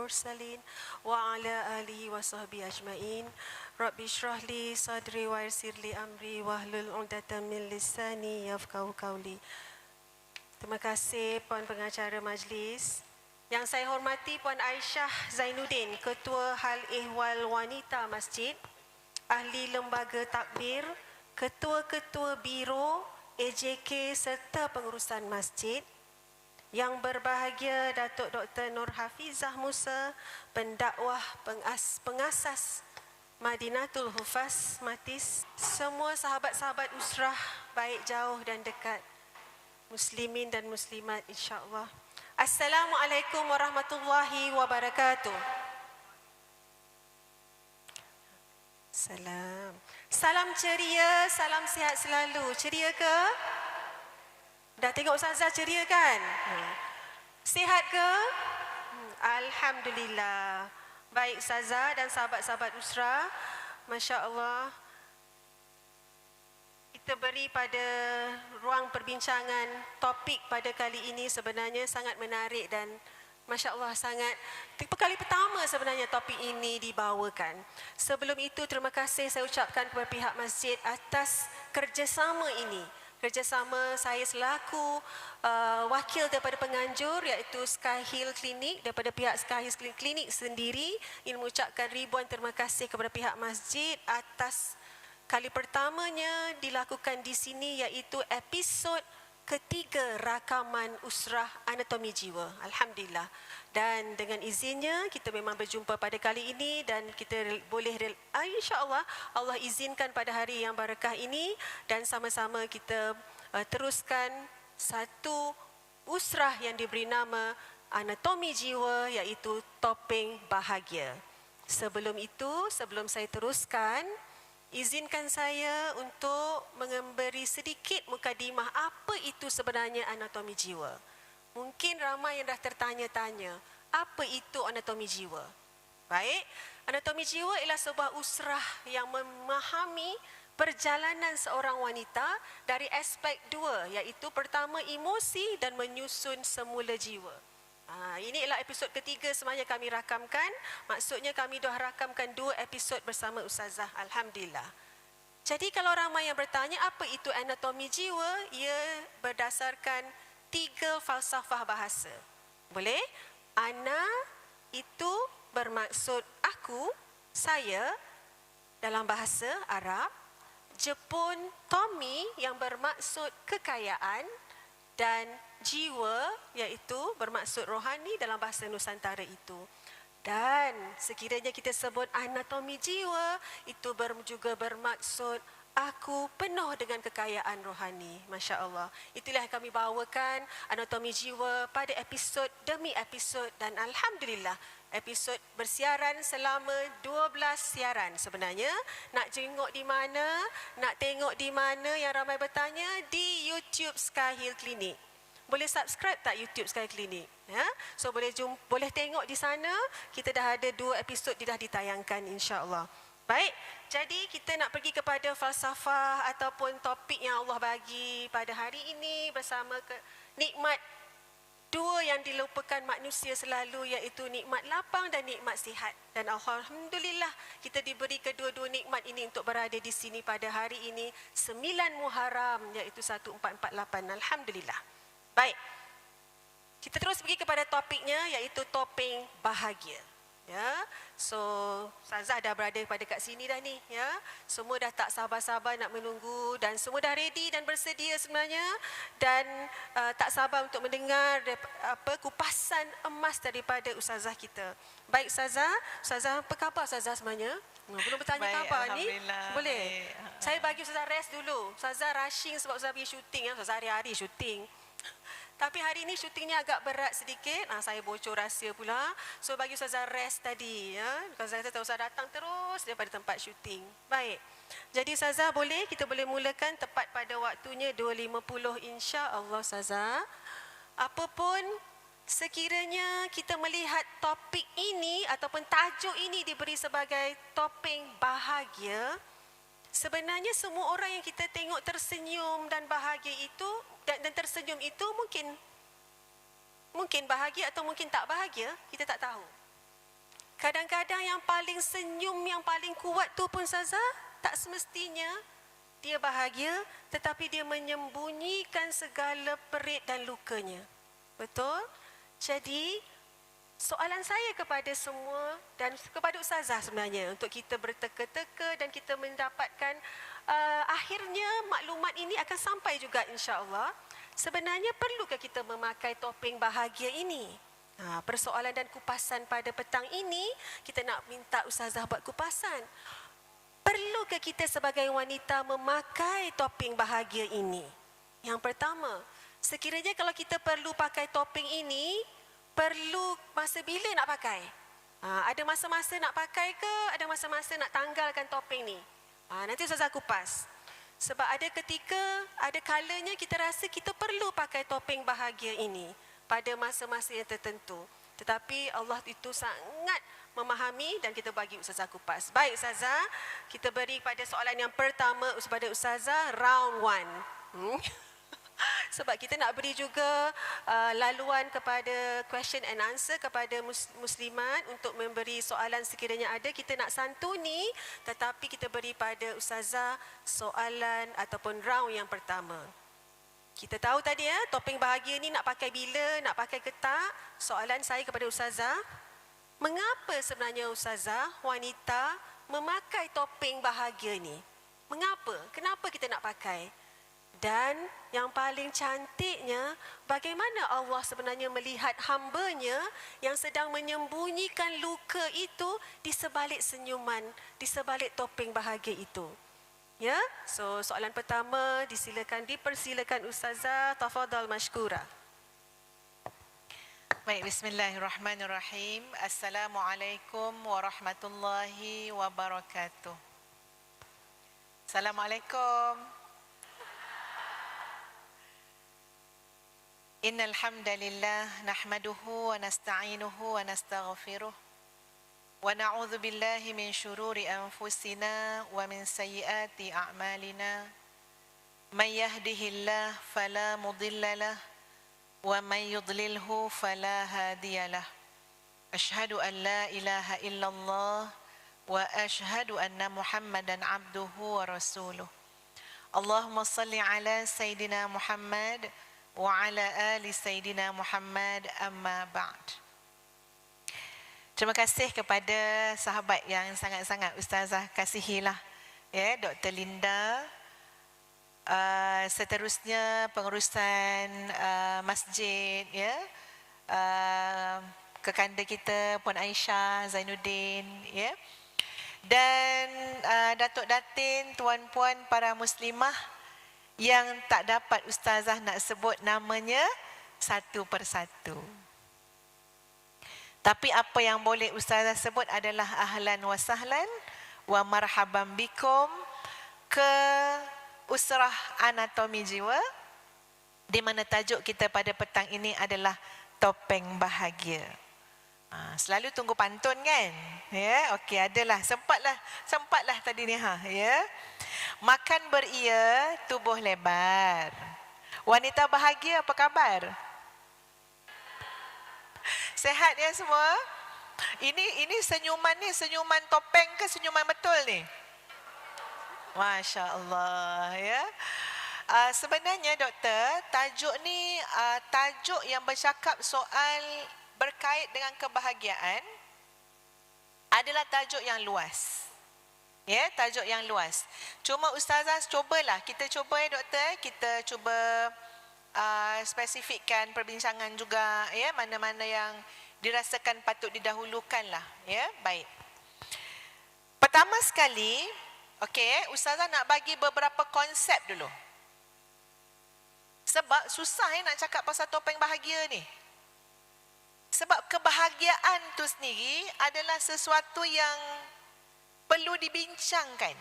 المرسلين وعلى آله وصحبه أجمعين رب اشرح لي صدري ويسر لي أمري واhlul 'uqdatam min lisani yafqahu qawli. Terima kasih Puan Pengacara Majlis. Yang saya hormati Puan Aisyah Zainuddin, Ketua Hal Ehwal Wanita Masjid, Ahli Lembaga Takbir, Ketua-Ketua Biro, AJK serta pengurusan masjid. Yang berbahagia Datuk Dr. Nur Hafizah Musa, pendakwah pengasas Madinatul Hufaz Matis, semua sahabat-sahabat usrah baik jauh dan dekat, muslimin dan muslimat insya-Allah. Assalamualaikum warahmatullahi wabarakatuh. Salam ceria, salam sihat selalu. Ceria ke? Dah tengok Ustazah ceria kan? Sihat ke? Alhamdulillah. Baik Ustazah dan sahabat-sahabat usrah, masya-Allah. Kita beri pada ruang perbincangan topik pada kali ini sebenarnya sangat menarik dan Masya Allah sangat kali pertama sebenarnya topik ini dibawakan. Sebelum itu terima kasih saya ucapkan kepada pihak masjid atas kerjasama ini. Kerjasama saya selaku wakil daripada penganjur iaitu Sky Hill Clinic, daripada pihak Sky Hill Clinic sendiri ingin mengucapkan ribuan terima kasih kepada pihak masjid atas kali pertamanya dilakukan di sini iaitu episod ketiga rakaman usrah anatomi jiwa. Alhamdulillah. Dan dengan izinnya kita memang berjumpa pada kali ini dan kita boleh insya-Allah Allah izinkan pada hari yang barakah ini dan sama-sama kita teruskan satu usrah yang diberi nama anatomi jiwa iaitu topeng bahagia. Sebelum itu, sebelum saya teruskan, izinkan saya untuk memberi sedikit mukadimah apa itu sebenarnya anatomi jiwa. Mungkin ramai yang dah tertanya-tanya, apa itu anatomi jiwa? Baik, anatomi jiwa ialah sebuah usrah yang memahami perjalanan seorang wanita dari aspek dua, iaitu pertama emosi dan menyusun semula jiwa. Ini ialah episod ketiga sebenarnya kami rakamkan. Maksudnya kami dah rakamkan 2 episod bersama Ustazah. Alhamdulillah. Jadi kalau ramai yang bertanya apa itu anatomi jiwa, ia berdasarkan 3 falsafah bahasa. Boleh? Ana itu bermaksud aku, saya dalam bahasa Arab. Jepun Tommy yang bermaksud kekayaan dan jiwa iaitu bermaksud rohani dalam bahasa Nusantara itu. Dan sekiranya kita sebut anatomi jiwa itu juga bermaksud aku penuh dengan kekayaan rohani. Masya Allah. Itulah yang kami bawakan anatomi jiwa pada episod demi episod dan Alhamdulillah episod bersiaran selama 12 siaran sebenarnya. Nak tengok di mana, nak tengok di mana yang ramai bertanya, di YouTube Sky Hill Clinic. Boleh subscribe tak YouTube Sky Clinic? Ya? So boleh tengok di sana, kita dah ada 2 episod dah ditayangkan insya-Allah. Baik, jadi kita nak pergi kepada falsafah ataupun topik yang Allah bagi pada hari ini bersama nikmat dua yang dilupakan manusia selalu iaitu nikmat lapang dan nikmat sihat. Dan Alhamdulillah kita diberi kedua-dua nikmat ini untuk berada di sini pada hari ini 9 Muharram iaitu 1448. Alhamdulillah. Baik. Kita terus pergi kepada topiknya iaitu topeng bahagia. Ya. So, Ustazah dah berada pada kat sini dah ni, ya. Semua dah tak sabar-sabar nak menunggu dan semua dah ready dan bersedia sebenarnya dan tak sabar untuk mendengar kupasan emas daripada Ustazah kita. Baik Ustazah, apa khabar Ustazah sebenarnya? Belum bertanya baik, khabar ni. Boleh? Baik. Saya bagi Ustazah rest dulu. Ustazah rushing sebab Ustazah pergi syuting, ya. Ustazah hari-hari syuting. Tapi hari ini syutingnya agak berat sedikit. Saya bocor rahsia pula. So bagi Ustazah rest tadi, ya. Kalau saya tahu Ustazah datang terus daripada tempat syuting. Baik. Jadi Ustazah kita boleh mulakan tepat pada waktunya 2.50 insya-Allah Ustazah. Apapun sekiranya kita melihat topik ini ataupun tajuk ini diberi sebagai topeng bahagia, sebenarnya semua orang yang kita tengok tersenyum dan bahagia itu dan tersenyum itu mungkin bahagia atau mungkin tak bahagia, kita tak tahu. Kadang-kadang yang paling senyum, yang paling kuat tu pun Ustazah, tak semestinya dia bahagia, tetapi dia menyembunyikan segala perit dan lukanya. Betul? Jadi, soalan saya kepada semua dan kepada Ustazah sebenarnya untuk kita berteka-teka dan kita mendapatkan akhirnya maklumat ini akan sampai juga insya-Allah. Sebenarnya perlukah kita memakai topeng bahagia ini? Persoalan dan kupasan pada petang ini kita nak minta Ustazah buat kupasan. Perlukah kita sebagai wanita memakai topeng bahagia ini? Yang pertama, sekiranya kalau kita perlu pakai topeng ini, perlu masa bila nak pakai? Ada masa-masa nak pakai ke? Ada masa-masa nak tanggalkan topeng ni? Nanti Ustazah kupas. Sebab ada ketika, ada kalanya kita rasa kita perlu pakai topeng bahagia ini pada masa-masa yang tertentu. Tetapi Allah itu sangat memahami dan kita bagi Ustazah kupas. Baik Ustazah, kita beri pada soalan yang pertama kepada Ustazah, round 1. Sebab kita nak beri juga laluan kepada question and answer kepada muslimat untuk memberi soalan sekiranya ada. Kita nak santuni, tetapi kita beri pada Ustazah soalan ataupun round yang pertama. Kita tahu tadi topeng bahagia ni nak pakai bila, nak pakai ke tak? Soalan saya kepada Ustazah, mengapa sebenarnya Ustazah wanita memakai topeng bahagia ni? Mengapa? Kenapa kita nak pakai? Dan yang paling cantiknya, bagaimana Allah sebenarnya melihat hamba-Nya yang sedang menyembunyikan luka itu di sebalik senyuman, di sebalik topeng bahagia itu. Ya, so soalan pertama dipersilakan Ustazah, tafadhal mashkura. Baik, bismillahirrahmanirrahim. Assalamualaikum warahmatullahi wabarakatuh. Assalamualaikum. Innal hamdalillah nahmaduhu wa nasta'inuhu wa nastaghfiruh wa na'udzu billahi min syururi anfusina wa min sayyiati a'malina. May yahdihillah fala mudhillalah wa may yudlilhu fala hadiyalah. Asyhadu an la ilaha illallah wa asyhadu anna Muhammadan abduhu wa rasuluh. Allahumma salli ala Sayyidina Muhammad wa ala ali Sayyidina Muhammad, amma ba'd. Terima kasih kepada sahabat yang sangat-sangat Ustazah kasihilah, ya, Dr. Linda. Seterusnya pengurusan masjid, ya, kekanda kita Puan Aisyah Zainuddin, ya, dan Datuk Datin, tuan-puan para muslimah yang tak dapat Ustazah nak sebut namanya satu persatu. Tapi apa yang boleh Ustazah sebut adalah ahlan wa sahlan wa marhaban bikum ke Usrah Anatomi Jiwa, di mana tajuk kita pada petang ini adalah topeng bahagia. Selalu tunggu pantun kan? Ya, okey, adalah sempatlah tadi ni ya. Makan beria, tubuh lebar. Wanita bahagia, apa khabar? Sehat ya semua? Ini senyuman ni, senyuman topeng ke senyuman betul ni? Masya Allah, ya. Sebenarnya doktor, tajuk ni tajuk yang bercakap soal berkait dengan kebahagiaan adalah tajuk yang luas. Ya, tajuk yang luas. Cuma Ustazah cubalah, kita cuba ya doktor, kita cuba spesifikkan perbincangan juga, ya, mana-mana yang dirasakan patut didahulukan lah, ya. Baik. Pertama sekali, okey, Ustazah nak bagi beberapa konsep dulu. Sebab susah nak cakap pasal topeng bahagia ni. Sebab kebahagiaan tu sendiri adalah sesuatu yang perlu dibincangkan.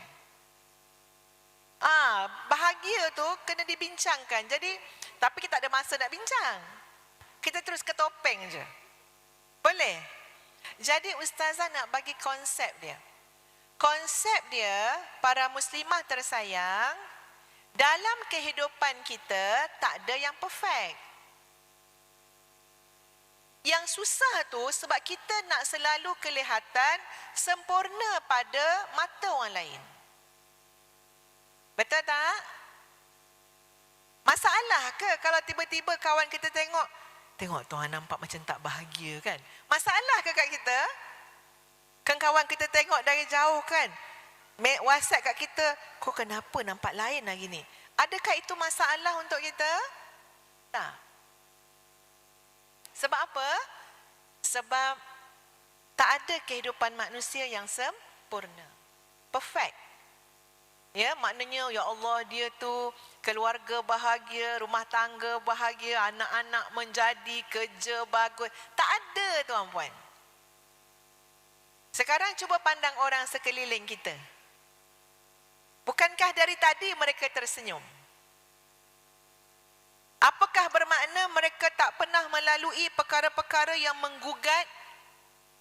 Bahagia tu kena dibincangkan. Jadi, tapi kita tak ada masa nak bincang. Kita terus ke topeng je. Boleh? Jadi Ustazah nak bagi konsep dia. Konsep dia, para muslimah tersayang, dalam kehidupan kita tak ada yang perfect. Yang susah tu sebab kita nak selalu kelihatan sempurna pada mata orang lain. Betul tak? Masalah ke kalau tiba-tiba kawan kita tengok tuan nampak macam tak bahagia kan? Masalah ke kat kita? Kan kawan kita tengok dari jauh kan? WhatsApp kat kita, kau kenapa nampak lain hari ni? Adakah itu masalah untuk kita? Tak. Sebab apa? Sebab tak ada kehidupan manusia yang sempurna. Perfect. Ya, maknanya ya Allah dia tu keluarga bahagia, rumah tangga bahagia, anak-anak menjadi, kerja bagus. Tak ada tuan-puan. Sekarang cuba pandang orang sekeliling kita. Bukankah dari tadi mereka tersenyum? Apakah bermakna mereka tak pernah melalui perkara-perkara yang menggugat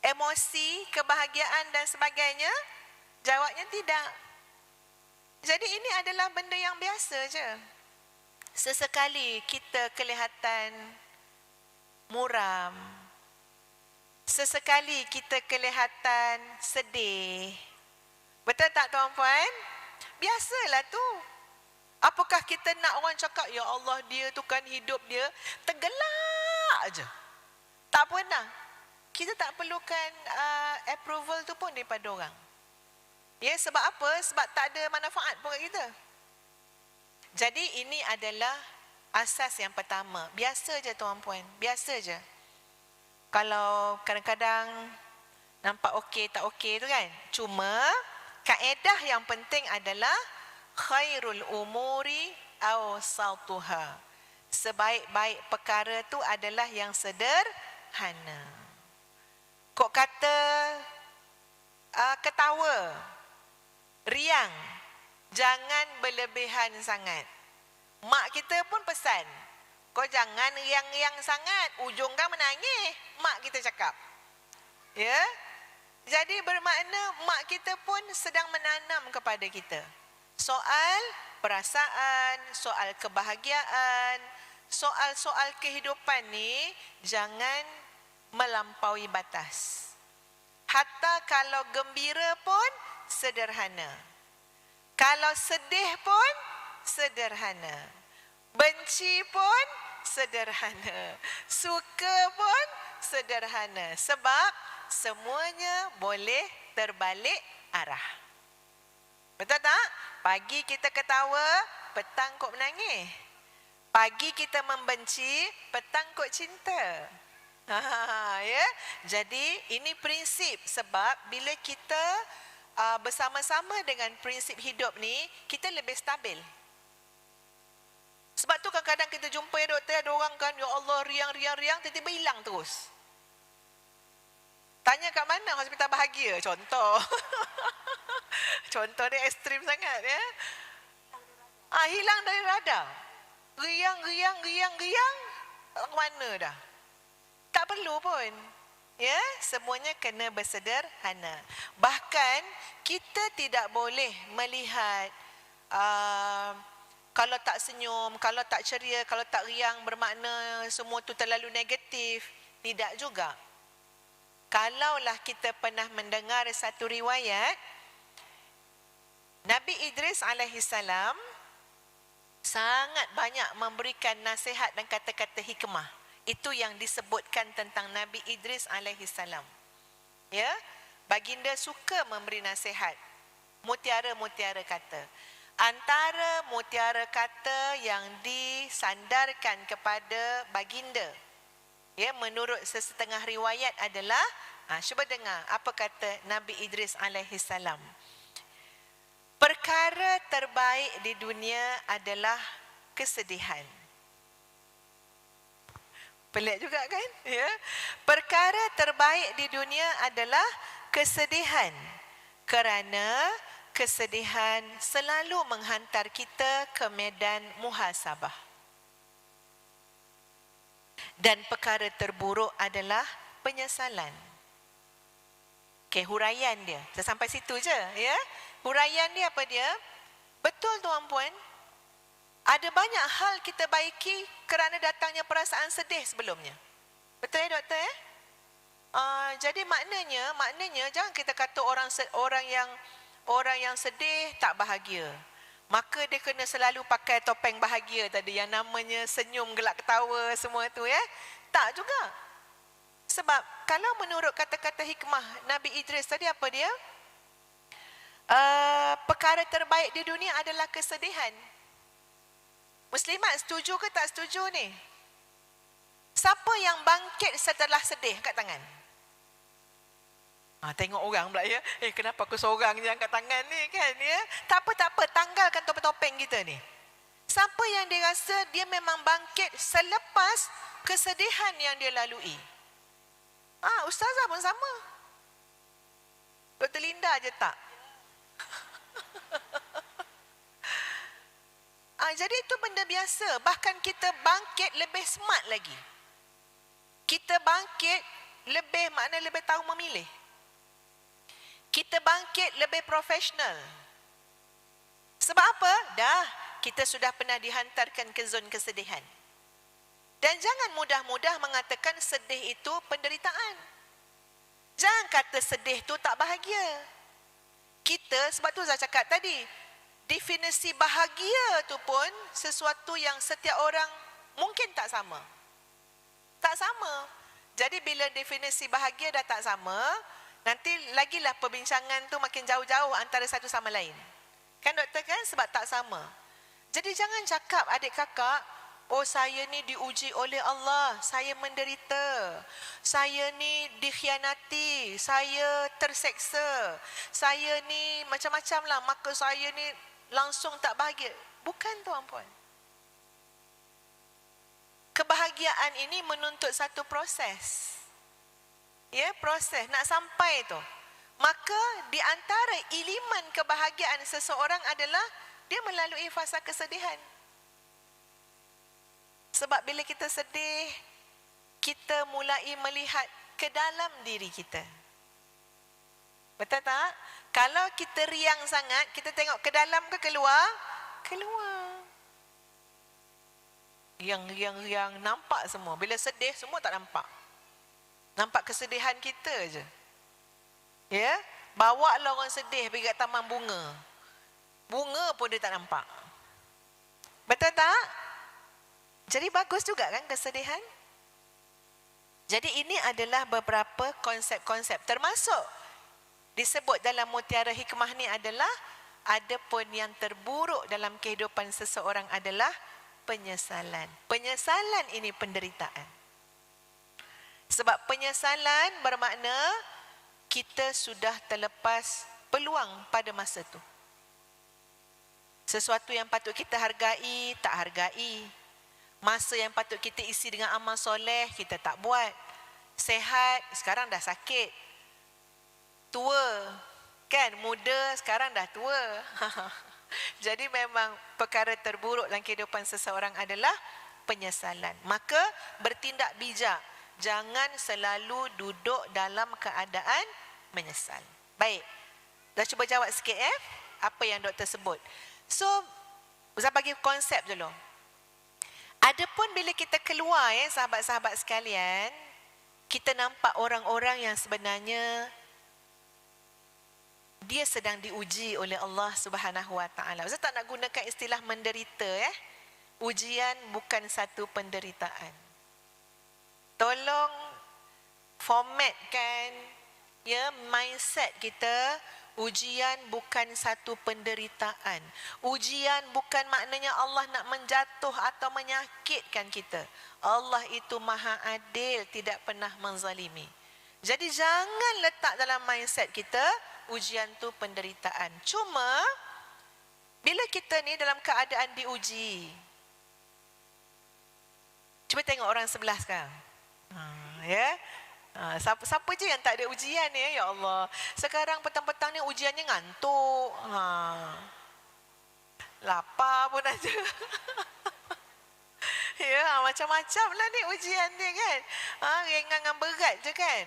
emosi, kebahagiaan dan sebagainya? Jawabnya tidak. Jadi ini adalah benda yang biasa je. Sesekali kita kelihatan muram. Sesekali kita kelihatan sedih. Betul tak tuan-puan? Biasalah tu. Apakah kita nak orang cakap, ya Allah dia tu kan hidup dia tergelak aja. Tak pernah. Kita tak perlukan approval tu pun daripada orang. Ya, sebab apa? Sebab tak ada manfaat pun kat kita. Jadi ini adalah asas yang pertama. Biasa je tuan-puan, biasa je. Kalau kadang-kadang nampak okey tak okey tu kan. Cuma kaedah yang penting adalah khairul umuri awsatuha. Sebaik-baik perkara tu adalah yang sederhana. Kok kata ketawa, riang, jangan berlebihan sangat. Mak kita pun pesan, kau jangan riang-riang sangat, ujung kan menangis. Mak kita cakap. Ya. Jadi bermakna mak kita pun sedang menanam kepada kita soal perasaan, soal kebahagiaan, soal-soal kehidupan ni jangan melampaui batas. Hatta kalau gembira pun sederhana. Kalau sedih pun sederhana. Benci pun sederhana. Suka pun sederhana. Sebab semuanya boleh terbalik arah. Betul tak? Pagi kita ketawa, petang kok menangis. Pagi kita membenci, petang kok cinta. Ya. Jadi ini prinsip, sebab bila kita bersama-sama dengan prinsip hidup ni, kita lebih stabil. Sebab tu kadang-kadang kita jumpa doktor, ada orang kan, ya Allah riang, tiba-tiba hilang terus. Tanya kat mana hospital bahagia, contoh. Contoh dia ekstrim sangat ya. Hilang dari radar. Riang. Mana dah? Tak perlu pun. Ya, semuanya kena bersederhana. Bahkan kita tidak boleh melihat kalau tak senyum, kalau tak ceria, kalau tak riang bermakna semua tu terlalu negatif. Tidak juga. Kalaulah kita pernah mendengar satu riwayat, Nabi Idris alaihissalam sangat banyak memberikan nasihat dan kata-kata hikmah. Itu yang disebutkan tentang Nabi Idris alaihissalam. Ya, baginda suka memberi nasihat. Mutiara-mutiara kata. Antara mutiara kata yang disandarkan kepada baginda, ya, menurut sesetengah riwayat adalah, cuba dengar apa kata Nabi Idris alaihissalam. Perkara terbaik di dunia adalah kesedihan. Pelik juga kan? Ya. Perkara terbaik di dunia adalah kesedihan. Kerana kesedihan selalu menghantar kita ke medan muhasabah. Dan perkara terburuk adalah penyesalan. Okay, huraian dia. Saya sampai situ je, ya. Huraian dia apa dia? Betul tuan-puan. Ada banyak hal kita baiki kerana datangnya perasaan sedih sebelumnya. Betul ya doktor ya? Jadi maknanya jangan kita kata orang yang sedih tak bahagia. Maka dia kena selalu pakai topeng bahagia tadi yang namanya senyum, gelak ketawa semua tu ya. Tak juga. Sebab kalau menurut kata-kata hikmah Nabi Idris tadi apa dia? Perkara terbaik di dunia adalah kesedihan. Muslimat setuju ke tak setuju ni? Siapa yang bangkit setelah sedih? Angkat tangan. Tengok orang pula ya. Kenapa aku seorang je angkat tangan ni kan ya? Tak apa. Tanggalkan topeng-topeng kita ni. Siapa yang dia rasa dia memang bangkit selepas kesedihan yang dia lalui? Ustazah pun sama. Dr. Linda je tak. Jadi itu benda biasa. Bahkan kita bangkit lebih smart lagi. Kita bangkit lebih tahu memilih. Kita bangkit lebih profesional. Sebab apa? Kita sudah pernah dihantarkan ke zon kesedihan. Dan jangan mudah-mudah mengatakan sedih itu penderitaan. Jangan kata sedih itu tak bahagia. Sebab tu saya cakap tadi, definisi bahagia tu pun sesuatu yang setiap orang mungkin tak sama. Tak sama. Jadi bila definisi bahagia dah tak sama, nanti lagilah perbincangan tu makin jauh-jauh antara satu sama lain. Kan doktor kan? Sebab tak sama. Jadi jangan cakap adik kakak, saya ni diuji oleh Allah, saya menderita, saya ni dikhianati, saya terseksa, saya ni macam-macam lah, maka saya ni langsung tak bahagia. Bukan tuan-puan. Kebahagiaan ini menuntut satu proses. Ya, proses nak sampai tu. Maka di antara elemen kebahagiaan seseorang adalah dia melalui fasa kesedihan. Sebab bila kita sedih, kita mulai melihat ke dalam diri kita. Betul tak? Kalau kita riang sangat, kita tengok ke dalam ke keluar? Keluar. Yang nampak semua. Bila sedih, semua tak nampak. Nampak kesedihan kita je. Ya? Bawa lah orang sedih pergi kat taman bunga. Bunga pun dia tak nampak. Betul tak? Jadi bagus juga kan kesedihan? Jadi ini adalah beberapa konsep-konsep. Termasuk disebut dalam Mutiara Hikmah ni adalah ada pun yang terburuk dalam kehidupan seseorang adalah penyesalan. Penyesalan ini penderitaan. Sebab penyesalan bermakna kita sudah terlepas peluang pada masa itu. Sesuatu yang patut kita hargai, tak hargai. Masa yang patut kita isi dengan amal soleh, kita tak buat. Sehat, sekarang dah sakit. Tua, kan? Muda, sekarang dah tua. Jadi memang perkara terburuk dalam kehidupan seseorang adalah penyesalan. Maka bertindak bijak. Jangan selalu duduk dalam keadaan menyesal. Baik. Dah cuba jawab sikit apa yang doktor sebut. So, saya bagi konsep dulu. Adapun bila kita keluar sahabat-sahabat sekalian, kita nampak orang-orang yang sebenarnya dia sedang diuji oleh Allah Subhanahu Wa Taala. Saya tak nak gunakan istilah menderita Ujian bukan satu penderitaan. Tolong formatkan mindset kita. Ujian bukan satu penderitaan. Ujian bukan maknanya Allah nak menjatuh atau menyakitkan kita. Allah itu maha adil, tidak pernah menzalimi. Jadi jangan letak dalam mindset kita ujian tu penderitaan. Cuma bila kita ni dalam keadaan diuji, cuba tengok orang sebelah sekarang. Siapa je yang tak ada ujian ni, ya Allah. Sekarang petang-petang ni ujiannya ngantuk. Lapar pun ada. Macam-macam lah ni ujian ni kan. Ringan dengan berat je kan.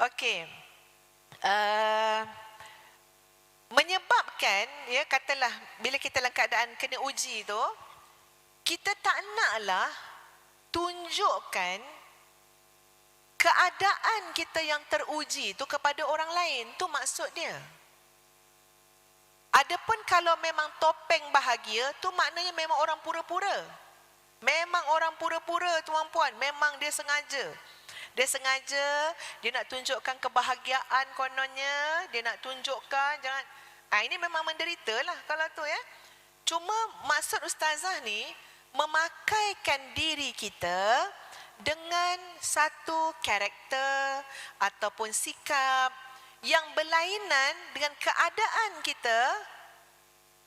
Okey. Menyebabkan, katalah bila kita dalam keadaan kena uji tu, kita tak naklah tunjukkan keadaan kita yang teruji tu kepada orang lain, tu maksud dia. Adapun kalau memang topeng bahagia, tu maknanya memang orang pura-pura. Memang orang pura-pura, tuan-puan. Memang dia sengaja. Dia sengaja, dia nak tunjukkan kebahagiaan kononnya, dia nak tunjukkan, jangan. Ini memang menderita lah kalau tu ya. Cuma maksud ustazah ni, memakaikan diri kita dengan satu karakter ataupun sikap yang berlainan dengan keadaan kita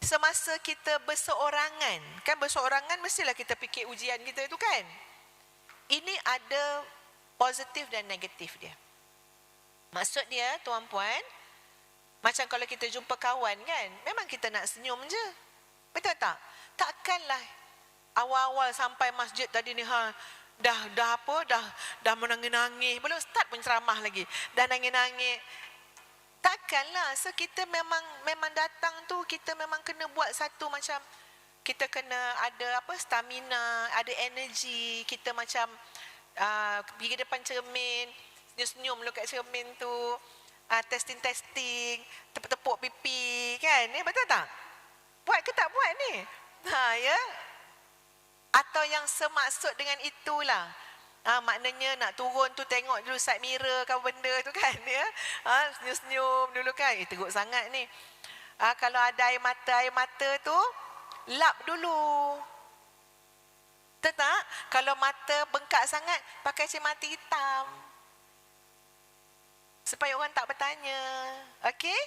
semasa kita berseorangan. Kan berseorangan mestilah kita fikir ujian kita itu kan. Ini ada positif dan negatif dia. Maksud dia, tuan-puan, macam kalau kita jumpa kawan kan, memang kita nak senyum je. Betul tak? Takkanlah awal-awal sampai masjid tadi ni dah menangis-nangis, belum start pun ceramah lagi, dah nangis-nangis. Takkanlah. So kita memang datang tu, kita memang kena buat satu macam, kita kena ada stamina, ada energi. Kita macam pergi depan cermin, senyum-senyum dulu kat cermin tu, testing, tepuk-tepuk pipi kan, betul tak? Buat ke tak buat ni? Ya. Atau yang semaksud dengan itulah. Maknanya nak turun tu tengok dulu side mirror ke benda tu kan ya. Senyum-senyum dulu kan. Teruk sangat ni. Kalau ada air mata tu lap dulu. Betul tak? Kalau mata bengkak sangat, pakai cermin mata hitam. Supaya orang tak bertanya. Okey?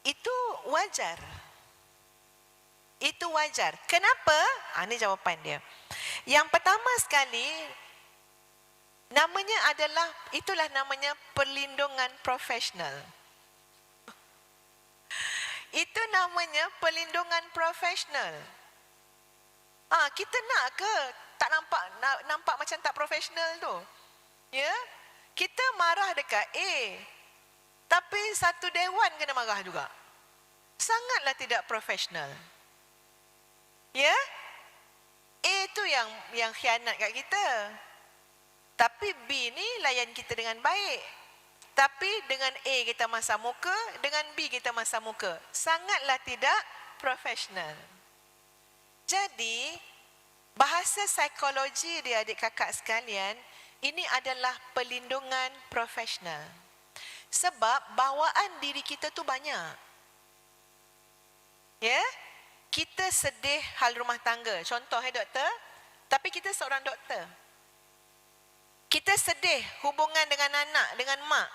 Itu wajar. Itu wajar. Kenapa? Ini jawapan dia. Yang pertama sekali, itulah namanya perlindungan profesional. Itu namanya perlindungan profesional. Kita nak ke tak nampak macam tak profesional tu? Ya? Kita marah dekat A, tapi satu dewan kena marah juga. Sangatlah tidak profesional. Ya? A tu yang khianat kat kita. Tapi B ni layan kita dengan baik. Tapi dengan A kita masam muka, dengan B kita masam muka. Sangatlah tidak profesional. Jadi, bahasa psikologi dia adik kakak sekalian, ini adalah perlindungan profesional. Sebab bawaan diri kita tu banyak. Ya? Kita sedih hal rumah tangga. Contoh doktor. Tapi kita seorang doktor. Kita sedih hubungan dengan anak, dengan mak.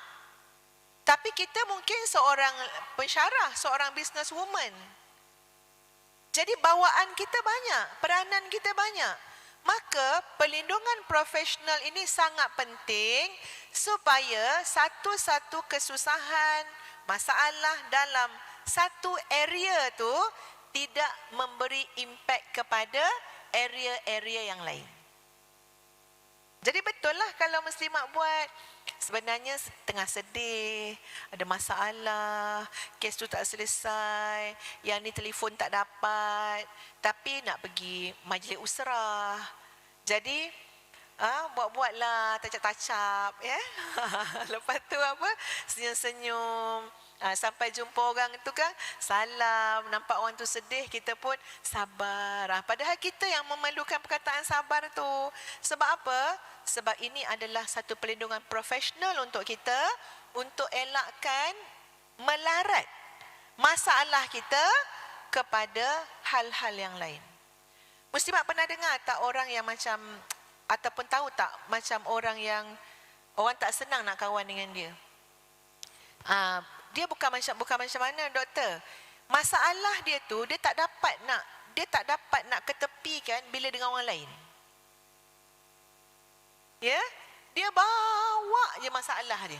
Tapi kita mungkin seorang pensyarah, seorang businesswoman. Jadi bawaan kita banyak, peranan kita banyak. Maka perlindungan profesional ini sangat penting supaya satu-satu kesusahan, masalah dalam satu area tu tidak memberi impak kepada area-area yang lain. Jadi betul lah kalau muslimat buat. Sebenarnya tengah sedih, ada masalah, kes tu tak selesai, yang ni telefon tak dapat, tapi nak pergi majlis usrah. Jadi buat-buatlah, tacap-tacap ya. Lepas tu senyum-senyum. Sampai jumpa orang tu kan, salam, nampak orang tu sedih, kita pun sabar. Padahal kita yang memerlukan perkataan sabar tu. Sebab apa? Sebab ini adalah satu perlindungan profesional untuk kita, untuk elakkan melarat masalah kita kepada hal-hal yang lain. Muslimat pernah dengar tak orang yang macam, ataupun tahu tak macam orang yang orang tak senang nak kawan dengan dia? Dia bukan macam mana doktor. Masalah dia tu dia tak dapat nak ketepikan bila dengan orang lain. Ya? Dia bawa je masalah dia.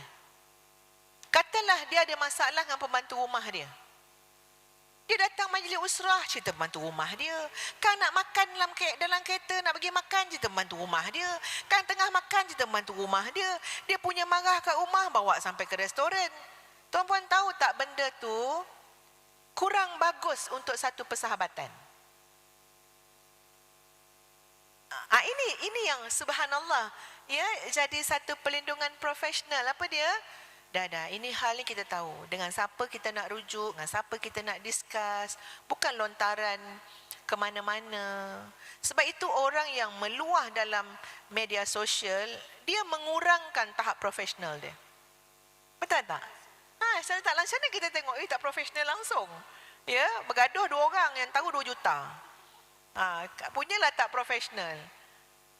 Katalah dia ada masalah dengan pembantu rumah dia. Dia datang majlis usrah, cerita pembantu rumah dia. Kan nak makan dalam kereta, nak pergi makan, cerita pembantu rumah dia. Kan tengah makan, cerita pembantu rumah dia. Dia punya marah kat rumah, bawa sampai ke restoran. Tuan-puan tahu tak benda tu kurang bagus untuk satu persahabatan. Ini yang subhanallah, ya, jadi satu pelindungan profesional. Apa dia? Dah, ini hal ni kita tahu. Dengan siapa kita nak rujuk, dengan siapa kita nak discuss. Bukan lontaran ke mana-mana. Sebab itu orang yang meluah dalam media sosial, dia mengurangkan tahap profesional dia. Betul tak? Secara tak langsung kita tengok, tak profesional langsung. Ya, bergaduh 2 orang yang tahu 2 juta. Punyalah tak profesional.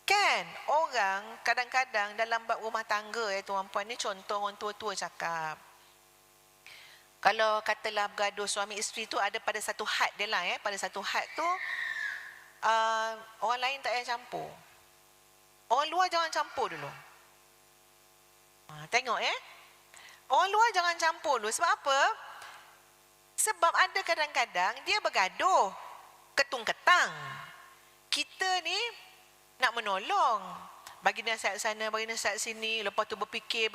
Kan orang kadang-kadang dalam bab rumah tangga tuan-puan, ni contoh orang tua-tua cakap. Kalau katalah bergaduh suami isteri tu ada pada satu had dia lah, pada satu had tu orang lain tak payah campur. Orang luar jangan campur dulu. Tengok orang luar jangan campur dulu. Sebab apa? Sebab ada kadang-kadang dia bergaduh ketung-ketang. Kita ni nak menolong, bagi nasihat sana, bagi nasihat sini, lepas tu berfikir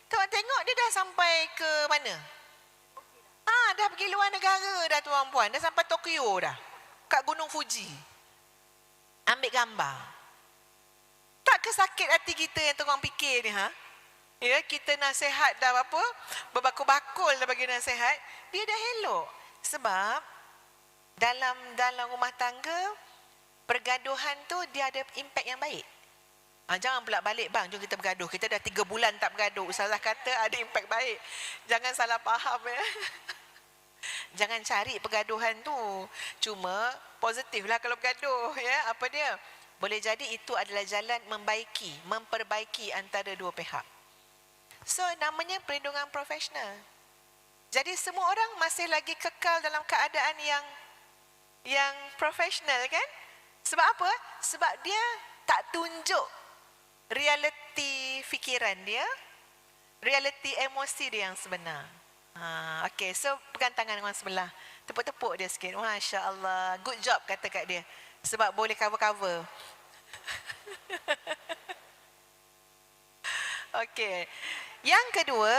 tengok dia dah sampai ke mana? Dah pergi luar negara dah tuan-puan, dah sampai Tokyo dah, kat Gunung Fuji, ambil gambar. Tak ke sakit hati kita yang tengah fikir ni? Ya, kita nasihat dah apa, berbakul-bakul dah bagi nasihat, dia dah elok. Sebab dalam rumah tangga, pergaduhan tu dia ada impak yang baik. Jangan pula balik, bang, jom kita bergaduh. Kita dah 3 bulan tak bergaduh. Ustazah kata ada impak baik. Jangan salah faham Jangan cari pergaduhan tu. Cuma positif lah kalau bergaduh. Ya, apa dia? Boleh jadi itu adalah jalan memperbaiki antara 2 pihak. So, namanya perlindungan profesional. Jadi semua orang masih lagi kekal dalam keadaan yang profesional, kan? Sebab apa? Sebab dia tak tunjuk realiti fikiran dia, realiti emosi dia yang sebenar. Okey, so pegang tangan orang sebelah. Tepuk-tepuk dia sikit. Masya Allah. Good job kata kat dia. Sebab boleh cover-cover. Okey. Yang kedua,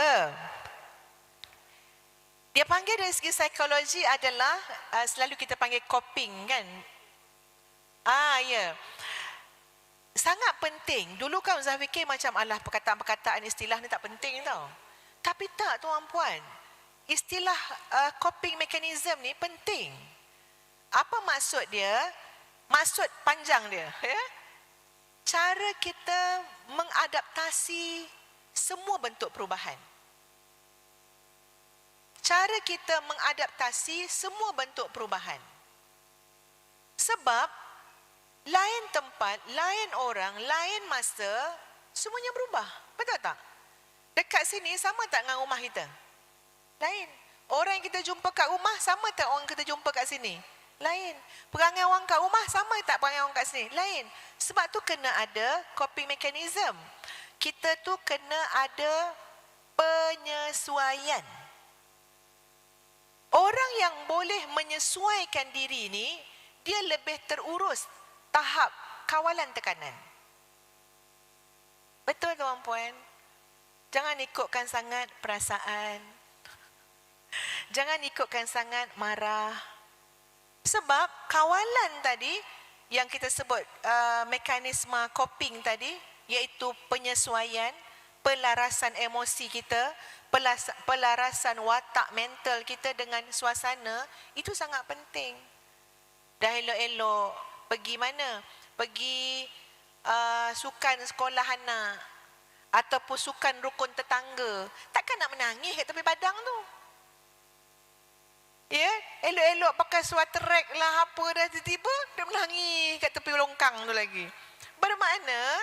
dia panggil dari segi psikologi adalah selalu kita panggil coping, kan? Ya. Sangat penting. Dulu kan Ustaz fikir macam perkataan-perkataan istilah ni tak penting tau. Tapi tak tuan-puan. Istilah coping mechanism ni penting. Apa maksud dia? Maksud panjang dia, ya. Cara kita mengadaptasi semua bentuk perubahan. Cara kita mengadaptasi semua bentuk perubahan. Sebab lain tempat, lain orang, lain masa, semuanya berubah. Betul tak? Dekat sini sama tak dengan rumah kita? Lain. Orang yang kita jumpa kat rumah sama tak orang kita jumpa kat sini? Lain. Perangai orang kat rumah sama tak perangai orang kat sini? Lain. Sebab tu kena ada coping mechanism. Kita tu kena ada penyesuaian. Orang yang boleh menyesuaikan diri ni, dia lebih terurus tahap kawalan tekanan. Betul tuan-puan? Jangan ikutkan sangat perasaan. Jangan ikutkan sangat marah. Sebab kawalan tadi yang kita sebut mekanisme coping tadi, iaitu penyesuaian, pelarasan emosi kita, pelarasan watak mental kita dengan suasana, itu sangat penting. Dah elok-elok pergi mana? Pergi sukan sekolah anak ataupun sukan rukun tetangga. Takkan nak menangis kat tepi padang tu. Ya, elok-elok pakai sweater rack lah apa dah, tiba-tiba dia menangis kat tepi longkang tu lagi. Bermakna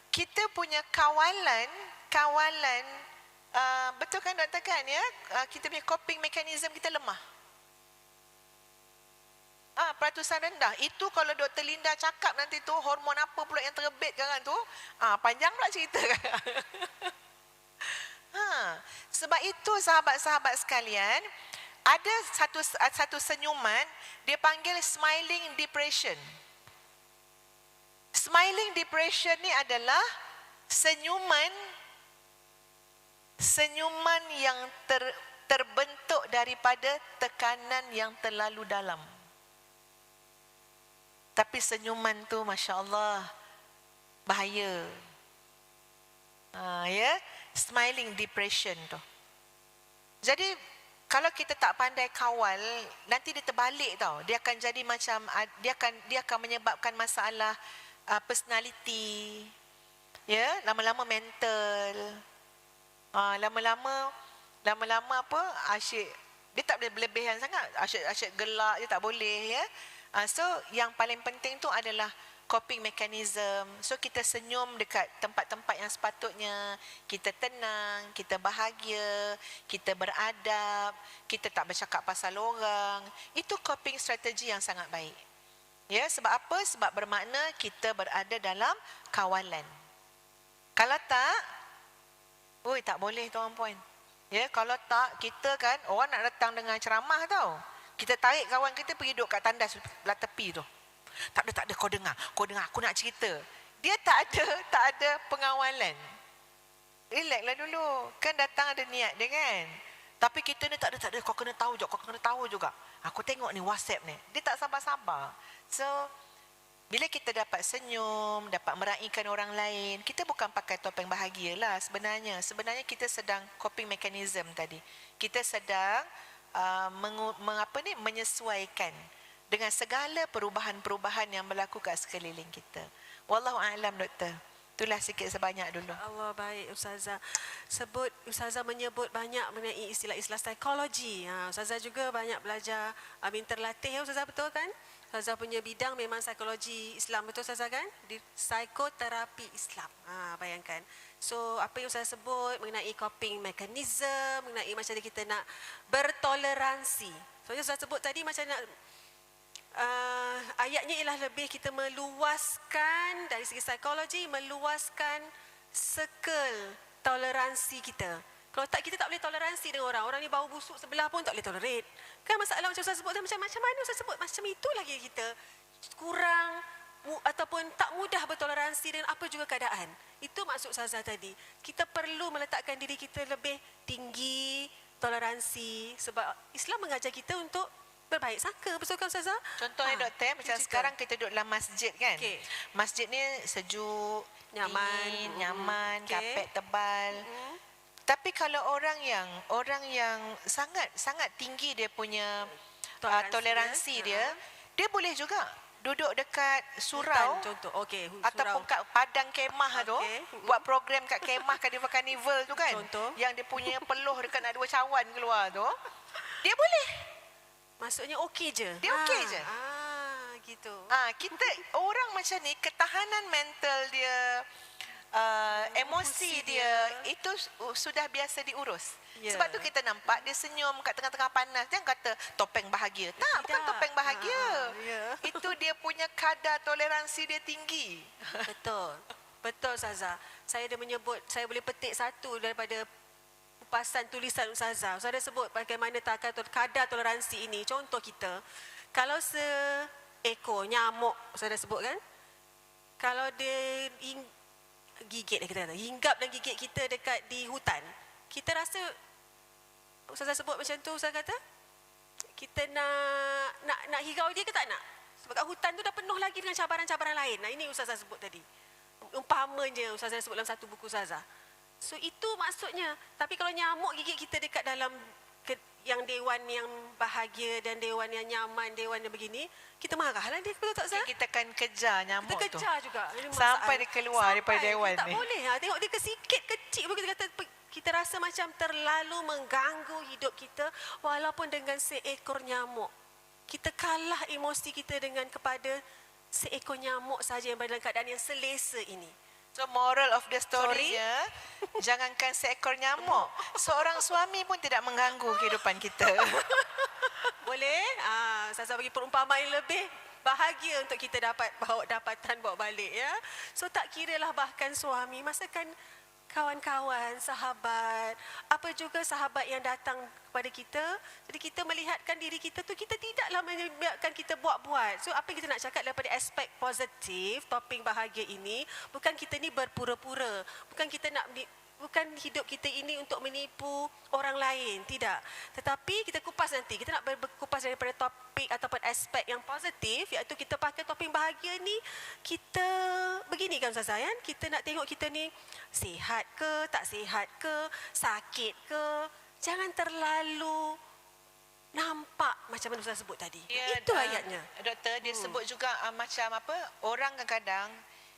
kita punya kawalan betul kan doktor kan, ya? Kita punya coping mechanism kita lemah. Peratusan rendah. Itu kalau Dr. Linda cakap nanti tu hormon apa pula yang terbit kan tu, panjang pula cerita kan. Sebab itu sahabat-sahabat sekalian, ada satu senyuman, dia panggil smiling depression. Smiling depression ni adalah senyuman yang terbentuk daripada tekanan yang terlalu dalam. Tapi senyuman tu Masya Allah bahaya. Ya, smiling depression tu. Jadi kalau kita tak pandai kawal, nanti dia terbalik tau. Dia akan jadi macam dia akan menyebabkan masalah personality. Ya, lama-lama mental. Lama-lama apa? Asyik dia tak boleh berlebihan sangat. Asyik gelak dia tak boleh ya. So yang paling penting tu adalah coping mechanism. So kita senyum dekat tempat-tempat yang sepatutnya, kita tenang, kita bahagia, kita beradab, kita tak bercakap pasal orang. Itu coping strategi yang sangat baik. Ya, sebab apa? Sebab bermakna kita berada dalam kawalan. Kalau tak, tak boleh tuan puan. Ya, kalau tak, kita kan orang nak datang dengan ceramah tau. Kita tarik kawan kita pergi duduk kat tandas belah tepi tu. Tak ada, kau dengar, aku nak cerita. Dia tak ada pengawalan. Relaxlah dulu. Kan datang ada niat dia kan. Tapi kita ni tak ada, kau kena tahu juga. Aku tengok ni WhatsApp ni. Dia tak sabar-sabar. So, bila kita dapat senyum, dapat meraihkan orang lain, kita bukan pakai topeng bahagia lah sebenarnya. Sebenarnya kita sedang coping mechanism tadi. Kita sedang menyesuaikan dengan segala perubahan-perubahan yang berlaku kat sekeliling kita. Wallahu a'lam, doktor. Itulah sikit sebanyak dulu. Allah, baik Ustazah. Ustazah menyebut banyak mengenai istilah-istilah psikologi. Ustazah juga banyak belajar, terlatih ya Ustazah, betul kan? Ustazah punya bidang memang psikologi Islam, betul Ustazah kan? Di psikoterapi Islam. Bayangkan. So, apa yang Ustazah sebut mengenai coping mechanism, mengenai macam kita nak bertoleransi. So, yang Ustazah sebut tadi macam nak ayatnya ialah lebih kita meluaskan dari segi psikologi, meluaskan circle toleransi kita. Kalau tak, kita tak boleh toleransi dengan orang. Orang ni bau busuk sebelah pun tak boleh tolerate. Kan masalah macam Ustaz sebut, macam mana Ustaz sebut, macam itu lagi kita kurang ataupun tak mudah bertoleransi dengan apa juga keadaan. Itu maksud Ustazah tadi. Kita perlu meletakkan diri kita lebih tinggi toleransi sebab Islam mengajar kita untuk berbaik sangka, betul kan Ustazah? Contohnya doktor, macam sekarang kita duduk dalam masjid kan. Masjid ni sejuk, nyaman, kapet tebal. Tapi kalau orang yang sangat tinggi dia punya toleransi dia boleh juga duduk dekat surau, contoh. Ataupun kat padang kemah tu, buat program kat kemah karnival tu kan. Contoh. Yang dia punya peluh dekat nak 2 cawan keluar tu. Dia boleh. Maksudnya okey je. Dia okey je. Gitu. Kita orang macam ni, ketahanan mental dia, emosi dia itu sudah biasa diurus. Sebab tu kita nampak dia senyum kat tengah-tengah panas. Jangan kata topeng bahagia. Tak, bukan topeng bahagia. Itu dia punya kadar toleransi dia tinggi. Betul Ustazah. Saya ada menyebut, saya boleh petik satu daripada kupasan tulisan Ustazah. Ustazah sebut bagaimana kadar toleransi ini. Contoh kita, kalau seekor nyamuk, Ustazah sebut kan, kalau dia gigit, kita kata, hinggap dan gigit kita dekat di hutan, kita rasa, Ustazah sebut macam tu, Ustazah kata, kita nak hirau dia ke tak nak? Sebab kat hutan tu dah penuh lagi dengan cabaran-cabaran lain. Ini Ustazah sebut tadi. Umpamanya Ustazah sebut dalam satu buku Ustazah. So itu maksudnya. Tapi kalau nyamuk gigit kita dekat dalam yang dewan yang bahagia dan dewan yang nyaman, dewan yang begini, kita marahlah dia, betul tak Ustazah? Kita akan kejar nyamuk tu. Kita kejar juga. Sampai dia keluar daripada dewan tak ni. Tak boleh. Tengok dia kesikit kecil pun kita kata, kita rasa macam terlalu mengganggu hidup kita walaupun dengan seekor nyamuk. Kita kalah emosi kita dengan seekor nyamuk saja yang berada dalam keadaan yang selesa ini. So moral of the story-nya, jangankan seekor nyamuk, seorang suami pun tidak mengganggu kehidupan kita. Boleh? Saya bagi perumpamaan yang lebih bahagia untuk kita dapat bawa balik ya. So tak kiralah bahkan suami, masakan kawan-kawan, sahabat, apa juga sahabat yang datang kepada kita. Jadi kita melihatkan diri kita tu, kita tidaklah membiarkan kita buat-buat. So apa yang kita nak cakap daripada aspek positif, toping bahagia ini, bukan kita ni berpura-pura. Bukan kita nak bukan hidup kita ini untuk menipu orang lain, tidak. Tetapi kita kupas nanti. Kita nak berkupas daripada topik ataupun aspek yang positif, iaitu kita pakai topik bahagia ni, kita begini kan Ustazah, kan? Kita nak tengok kita ni sihat ke, tak sihat ke, sakit ke. Jangan terlalu nampak macam mana Ustazah sebut tadi. Ya, Itu ayatnya. Doktor, dia sebut juga macam apa, orang kadang-kadang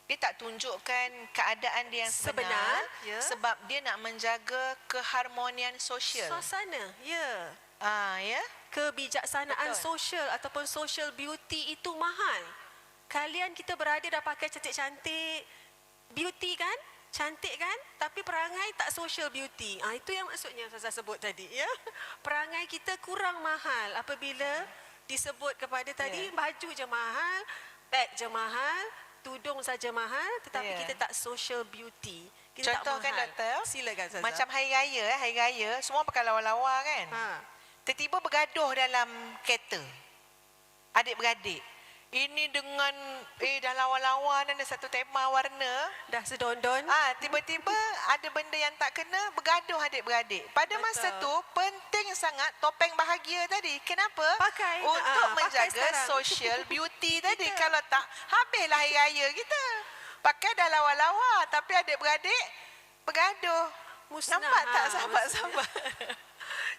dia tak tunjukkan keadaan dia yang sebenar, ya. sebab dia nak menjaga keharmonian sosial. Suasana, ya. Ya. Kebijaksanaan Betul. sosial ataupun social beauty itu mahal. Kalian kita berada dah pakai cantik-cantik, beauty kan? Cantik kan? Tapi perangai tak social beauty. Itu yang maksudnya saya sebut tadi, ya. Perangai kita kurang mahal apabila disebut kepada tadi, baju je mahal, beg je mahal, tudung saja mahal, tetapi kita tak social beauty. Kita Contoh tak kan mahal. doktor, Silakan Ustazah. macam hari raya semua pakai lawa-lawa kan. Tiba-tiba bergaduh dalam kereta, adik-beradik. Ini dengan dah lawa-lawa dan ada satu tema warna. Dah sedondon. Tiba-tiba ada benda yang tak kena, bergaduh adik-beradik. Pada masa tu penting sangat topeng bahagia tadi. Kenapa? Pakai. Untuk Pakai menjaga sekarang. social beauty tadi. Kalau tak, habislah hari raya kita. Pakai dah lawa-lawa tapi adik-beradik bergaduh. Musnah. Nampak tak sahabat-sahabat?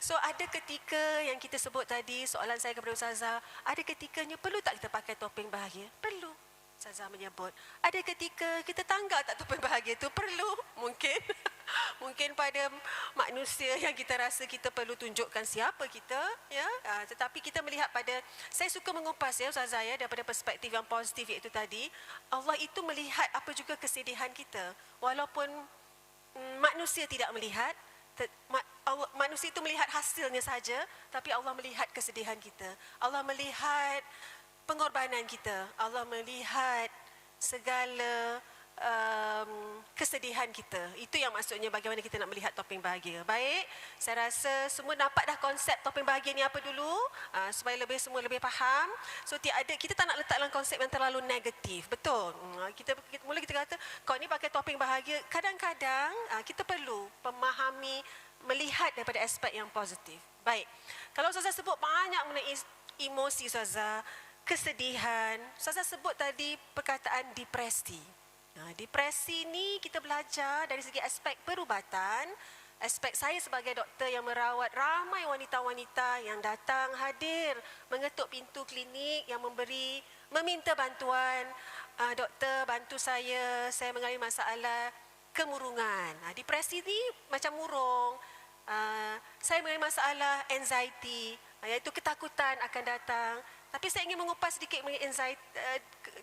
So ada ketika yang kita sebut tadi, soalan saya kepada Ustazah, ada ketikanya perlu tak kita pakai topeng bahagia? Perlu. Ustazah menyebut. Ada ketika kita tanggap tak topeng bahagia itu? Perlu. Mungkin. Mungkin pada manusia yang kita rasa kita perlu tunjukkan siapa kita, ya. Tetapi kita melihat pada, saya suka mengupas ya Ustazah ya, daripada perspektif yang positif iaitu tadi, Allah itu melihat apa juga kesedihan kita. Walaupun manusia tidak melihat, manusia itu melihat hasilnya saja, tapi Allah melihat kesedihan kita. Allah melihat pengorbanan kita. Allah melihat segala kesedihan kita. Itu yang maksudnya bagaimana kita nak melihat topeng bahagia. Baik, saya rasa semua dapat dah konsep topeng bahagia ni apa dulu, supaya semua lebih faham. So kita tak nak letak dalam konsep yang terlalu negatif. Betul. Mula kita kata kau ni pakai topeng bahagia. Kadang-kadang kita perlu memahami, melihat daripada aspek yang positif. Baik. Kalau Ustazah sebut banyak mengenai emosi Ustazah, kesedihan. Ustazah sebut tadi perkataan depresi. Depresi ni kita belajar dari segi aspek perubatan. Aspek saya sebagai doktor yang merawat ramai wanita-wanita yang datang hadir mengetuk pintu klinik yang meminta bantuan. Doktor bantu saya mengalami masalah kemurungan. Depresi ni macam murung. Saya mengalami masalah anxiety, iaitu ketakutan akan datang. Tapi saya ingin mengupas sedikit mengenai anxiety,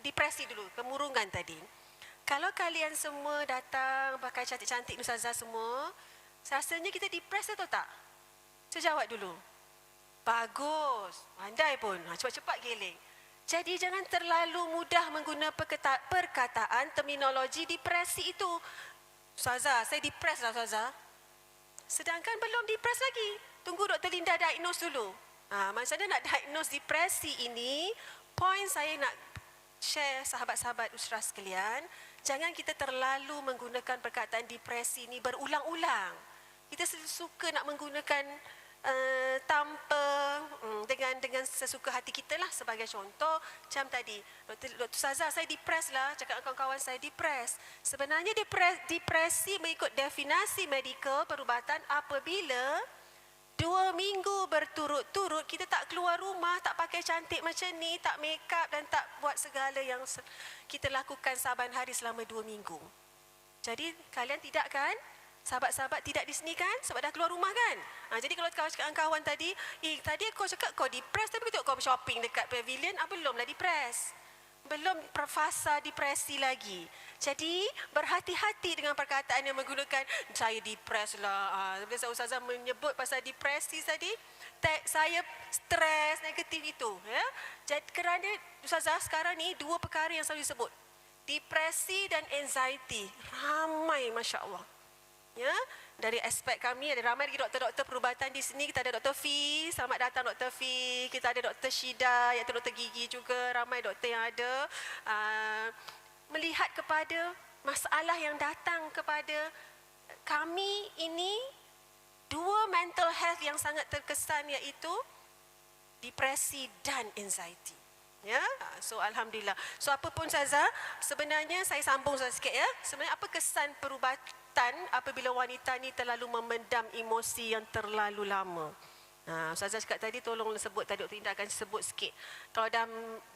depresi dulu, kemurungan tadi. Kalau kalian semua datang pakai cantik-cantik Ustazah semua, rasanya kita depres atau tak? Saya jawab dulu. Bagus, pandai pun. Cepat-cepat giling. Jadi jangan terlalu mudah menggunakan perkataan terminologi depresi itu. Ustazah, saya depres lah Ustazah. Sedangkan belum depres lagi. Tunggu Dr. Linda diagnose dulu. Macam mana nak diagnose depresi ini, poin saya nak share sahabat-sahabat Usrah sekalian, jangan kita terlalu menggunakan perkataan depresi ini berulang-ulang. Kita suka nak menggunakan tanpa dengan sesuka hati kita lah. Sebagai contoh, macam tadi, Dr. Ustazah, saya depres lah, cakap dengan kawan-kawan saya depres. Sebenarnya depresi mengikut definisi medikal perubatan apabila 2 minggu berturut-turut kita tak keluar rumah, tak pakai cantik macam ni, tak make up dan tak buat segala yang kita lakukan saban hari selama 2 minggu. Jadi kalian tidak kan? Sahabat-sahabat tidak di sini kan? Sebab dah keluar rumah kan? Jadi kalau kau cakap dengan kawan tadi, tadi kau cakap kau depres tapi kau shopping dekat pavilion, belumlah depres. Belum fasa depresi lagi. Jadi berhati-hati dengan perkataan yang menggunakan saya depres lah. Bila Ustazah menyebut pasal depresi tadi, saya stres negatif itu. Ya? Jadi kerana Ustazah sekarang ni 2 perkara yang selalu disebut. Depresi dan anxiety. Ramai Masya Allah. Ya, dari aspek kami ada ramai lagi doktor-doktor perubatan di sini. Kita ada Dr. Fi, selamat datang Dr. Fi. Kita ada Dr. Shida, iaitu doktor gigi juga. Ramai doktor yang ada melihat kepada masalah yang datang kepada kami ini dua mental health yang sangat terkesan, iaitu depresi dan anxiety. Ya, so alhamdulillah. So apa pun Ustazah, sebenarnya saya sambung sikit ya. Sebenarnya apa kesan perubatan apabila wanita ni terlalu memendam emosi yang terlalu lama? Ustazah cakap tadi, tolong sebut tadi, Dr. Indah akan sebut sikit. Kalau dah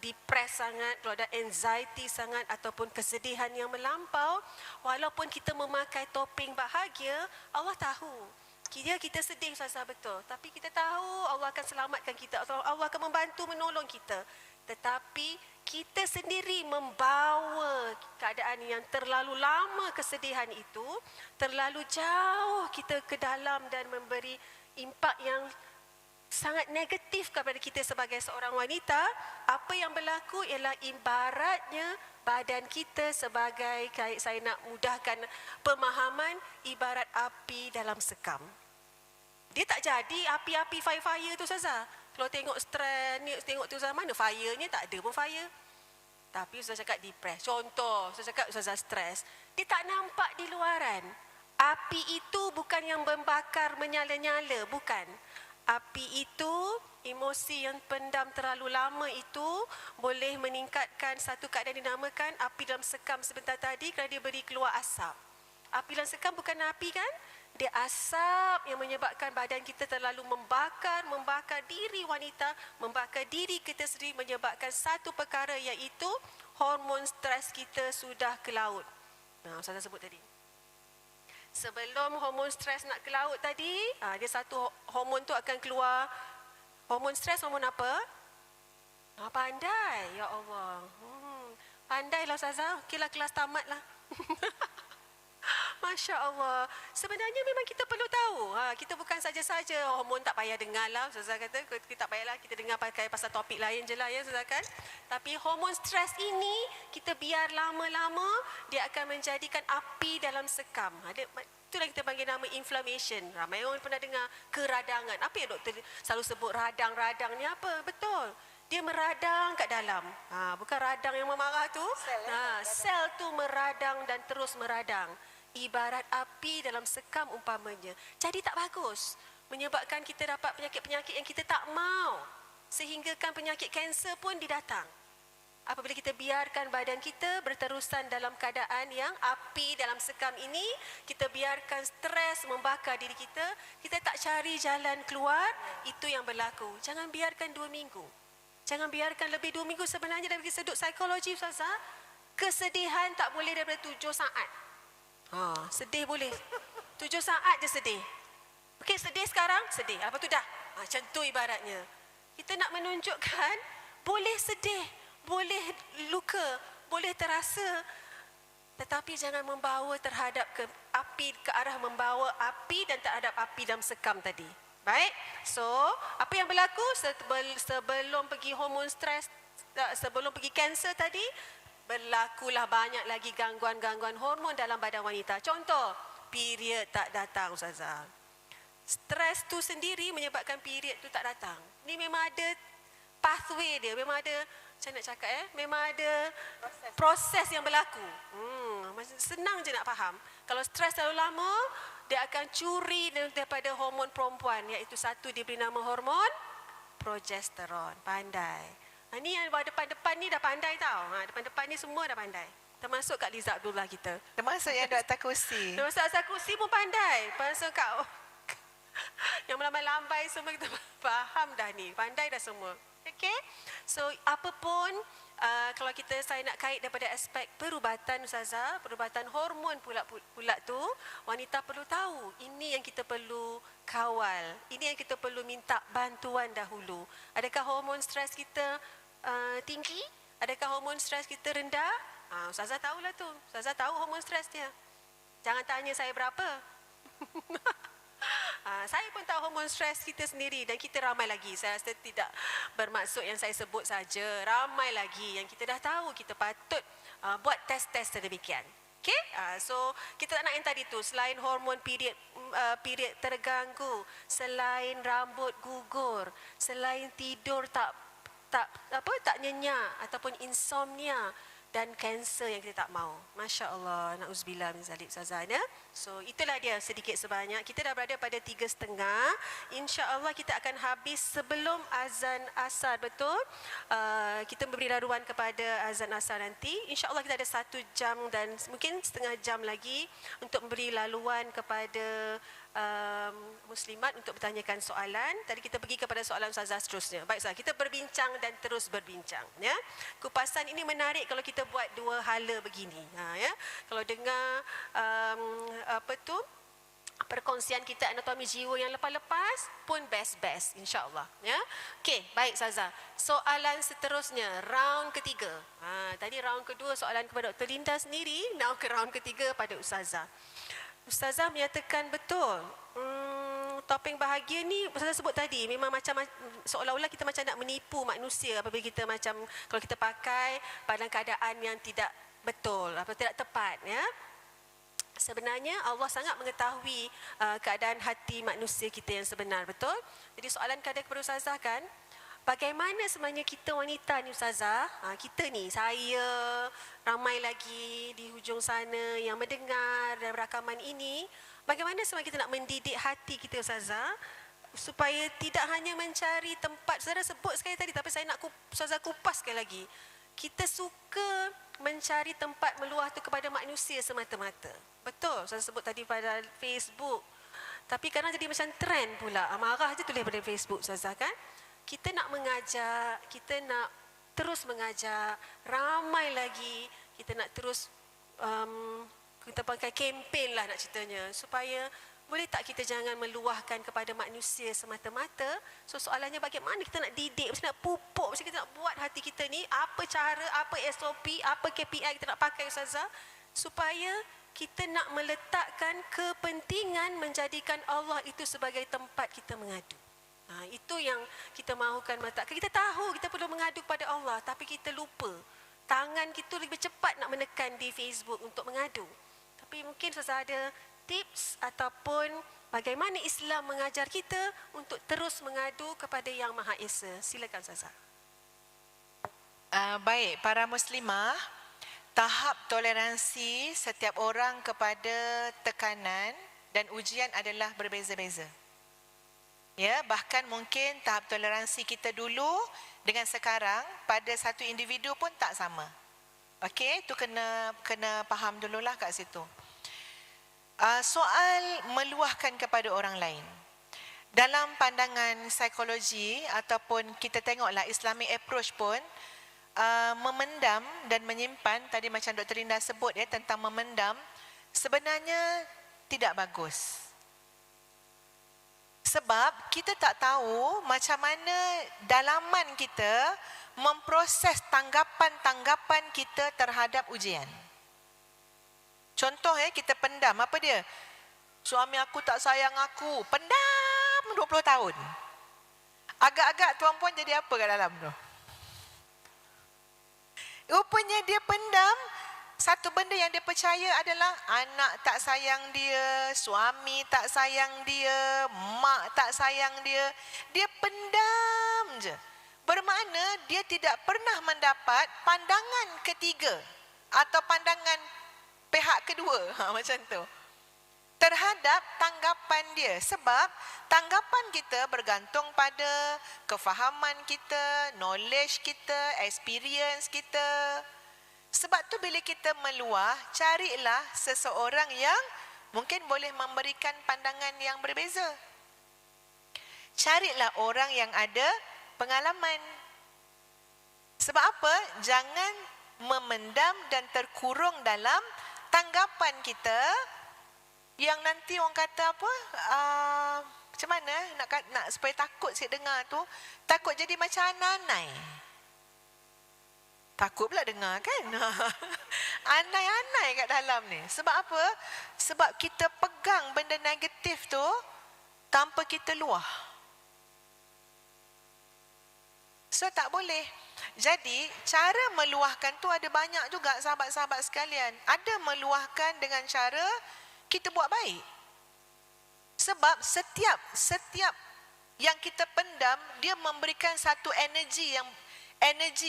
depres sangat, kalau dah anxiety sangat ataupun kesedihan yang melampau, walaupun kita memakai topeng bahagia, Allah tahu. Kita sedih Ustazah, betul. Tapi kita tahu Allah akan selamatkan kita, atau Allah akan membantu menolong kita. Tetapi kita sendiri membawa keadaan yang terlalu lama, kesedihan itu terlalu jauh kita ke dalam dan memberi impak yang sangat negatif kepada kita sebagai seorang wanita. Apa yang berlaku ialah ibaratnya badan kita sebagai, saya nak mudahkan pemahaman, ibarat api dalam sekam. Dia tak jadi api-api fire tu Ustazah. Kalau tengok stres ni, tengok tu zaman mana fire-nya, tak ada pun fire. Tapi Ustazah cakap depres. Contoh, Ustazah cakap Ustazah stres. Dia tak nampak di luaran. Api itu bukan yang membakar menyala-nyala, bukan. Api itu, emosi yang pendam terlalu lama itu boleh meningkatkan satu keadaan dinamakan api dalam sekam sebentar tadi, kerana dia beri keluar asap. Api dalam sekam bukan api kan? Dia asap yang menyebabkan badan kita terlalu membakar diri wanita, membakar diri kita sendiri, menyebabkan satu perkara, iaitu hormon stres kita sudah ke laut. Saya sebut tadi. Sebelum hormon stres nak ke laut tadi, dia satu hormon tu akan keluar. Hormon stres, hormon apa? Pandai, ya Allah. Pandailah Ustazah, okeylah, kelas tamat lah. Masya Allah. Sebenarnya memang kita perlu tahu. Kita bukan saja-saja hormon tak payah dengar lah. Ustazah kata, kita tak payahlah, kita dengar pakai pasal topik lain je lah ya Ustazah kan. Tapi hormon stres ini, kita biar lama-lama, dia akan menjadikan api dalam sekam. Itulah kita panggil nama inflammation. Ramai orang pernah dengar keradangan. Apa yang doktor selalu sebut radang-radang ni apa? Betul. Dia meradang kat dalam. Bukan radang yang memarah tu. Sel tu meradang dan terus meradang. Ibarat api dalam sekam umpamanya. Jadi tak bagus. Menyebabkan kita dapat penyakit-penyakit yang kita tak mau. Sehinggakan penyakit kanser pun didatang. Apabila kita biarkan badan kita berterusan dalam keadaan yang api dalam sekam ini, kita biarkan stres membakar diri kita, kita tak cari jalan keluar, itu yang berlaku. Jangan biarkan 2 minggu. Jangan biarkan lebih 2 minggu. Sebenarnya dari sudut psikologi Ustazah, kesedihan tak boleh daripada 7 saat. Sedih boleh 7 saat je sedih. Okey, sedih sekarang, sedih. Lepas tu dah. Macam tu ibaratnya. Kita nak menunjukkan boleh sedih, boleh luka, boleh terasa, tetapi jangan membawa terhadap ke arah membawa api dan terhadap api dalam sekam tadi. Baik. So, apa yang berlaku sebelum pergi hormon stres, sebelum pergi kanser tadi, berlakulah banyak lagi gangguan-gangguan hormon dalam badan wanita. Contoh, period tak datang Ustazah. Stres tu sendiri menyebabkan period tu tak datang. Ni memang ada pathway dia, memang ada, macam nak cakap memang ada proses yang berlaku. Senang je nak faham. Kalau stres terlalu lama, dia akan curi daripada hormon perempuan, iaitu satu diberi nama hormon progesteron. Pandai. Ni yang depan-depan ni dah pandai tau. Depan-depan ni semua dah pandai. Termasuk Kak Liza Abdullah kita. Termasuk yang Dr. Kursi. Termasuk Dr. Kursi pun pandai. Termasuk Kak yang melambai-lambai semua, kita faham dah ni. Pandai dah semua. Okay? So, apapun, kalau saya nak kait daripada aspek perubatan Ustazah, perubatan hormon pula tu, wanita perlu tahu. Ini yang kita perlu kawal. Ini yang kita perlu minta bantuan dahulu. Adakah hormon stres kita tinggi? Adakah hormon stres kita rendah? Ustazah tahulah tu. Ustazah tahu hormon stres dia. Jangan tanya saya berapa. Saya pun tahu hormon stres kita sendiri, dan kita ramai lagi. Saya rasa tidak bermaksud yang saya sebut saja. Ramai lagi yang kita dah tahu. Kita patut buat tes-tes sedemikian. Okay? So kita tak nak yang tadi tu. Selain hormon period terganggu, selain rambut gugur, selain tidur tak nyenyak ataupun insomnia, dan kanser yang kita tak mau. Masya Allah, na'udzubillah min zalik Ustazah. So itulah dia sedikit sebanyak. Kita dah berada pada 3:30. InsyaAllah kita akan habis sebelum azan asar, betul? Kita memberi laluan kepada azan asar nanti. InsyaAllah kita ada 1 jam dan mungkin setengah jam lagi untuk memberi laluan kepada muslimat untuk bertanyakan soalan. Tadi kita pergi kepada soalan Ustazah seterusnya. Baik Ustazah, kita berbincang dan terus berbincang. Ya? Kupasan ini menarik kalau kita buat 2 hala begini. Ya? Kalau dengar perkongsian kita anatomi jiwa yang lepas-lepas pun best-best insya-Allah, ya. Okey, baik Ustazah. Soalan seterusnya, round ketiga. Tadi round kedua soalan kepada Dr. Linda sendiri, now ke round ketiga pada Ustazah. Ustazah menyatakan betul. Topeng bahagia ni Ustazah sebut tadi memang macam seolah-olah kita macam nak menipu manusia apabila kita macam kalau kita pakai pada keadaan yang tidak betul atau tidak tepat, ya. Sebenarnya Allah sangat mengetahui keadaan hati manusia kita yang sebenar, betul? Jadi soalan kada kepada Ustazah kan, bagaimana sebenarnya kita wanita ni Ustazah, kita ni, saya, ramai lagi di hujung sana yang mendengar dan rakaman ini, bagaimana sebenarnya kita nak mendidik hati kita Ustazah supaya tidak hanya mencari tempat, Ustazah sebut sekali tadi tapi saya nak Ustazah kupas sekali lagi. Kita suka mencari tempat meluah tu kepada manusia semata-mata. Betul, saya sebut tadi pada Facebook. Tapi kadang jadi macam trend pula. Marah je tulis pada Facebook, Ustazah kan. Kita nak mengajak, kita nak terus mengajak. Ramai lagi, kita nak terus, kita pakai kempen lah nak ceritanya. Supaya, boleh tak kita jangan meluahkan kepada manusia semata-mata. So soalannya bagaimana kita nak didik, macam nak pupuk, macam kita nak buat hati kita ni, apa cara, apa SOP, apa KPI kita nak pakai Ustazah, supaya kita nak meletakkan kepentingan menjadikan Allah itu sebagai tempat kita mengadu. Itu yang kita mahukan meletakkan. Kita tahu kita perlu mengadu kepada Allah, tapi kita lupa. Tangan kita lebih cepat nak menekan di Facebook untuk mengadu. Tapi mungkin Ustazah ada tips ataupun bagaimana Islam mengajar kita untuk terus mengadu kepada Yang Maha Esa. Silakan Ustazah. Baik, para muslimah, tahap toleransi setiap orang kepada tekanan dan ujian adalah berbeza-beza. Ya, bahkan mungkin tahap toleransi kita dulu dengan sekarang pada satu individu pun tak sama. Okey, tu kena faham dululah kat situ. Soal meluahkan kepada orang lain. Dalam pandangan psikologi ataupun kita tengoklah Islamic approach pun, memendam dan menyimpan, tadi macam Dr. Linda sebut ya tentang memendam, sebenarnya tidak bagus. Sebab kita tak tahu macam mana dalaman kita memproses tanggapan-tanggapan kita terhadap ujian. Contoh kita pendam, apa dia? Suami aku tak sayang aku. Pendam 20 tahun. Agak-agak tuan puan jadi apa kat dalam tu? Rupanya dia pendam, satu benda yang dia percaya adalah anak tak sayang dia, suami tak sayang dia, mak tak sayang dia. Dia pendam je. Bermakna dia tidak pernah mendapat pandangan ketiga atau pandangan pihak kedua, macam tu, terhadap tanggapan dia. Sebab tanggapan kita bergantung pada kefahaman kita, knowledge kita, experience kita. Sebab tu bila kita meluah, carilah seseorang yang mungkin boleh memberikan pandangan yang berbeza. Carilah orang yang ada pengalaman. Sebab apa? Jangan memendam dan terkurung dalam tanggapan kita yang nanti orang kata apa, macam mana nak supaya takut sikit dengar tu, takut jadi macam anai-anai. Takut pula dengar kan. Anai-anai kat dalam ni. Sebab apa? Sebab kita pegang benda negatif tu tanpa kita luah. So tak boleh. Jadi cara meluahkan tu ada banyak juga sahabat-sahabat sekalian. Ada meluahkan dengan cara kita buat baik. Sebab setiap yang kita pendam, dia memberikan satu energi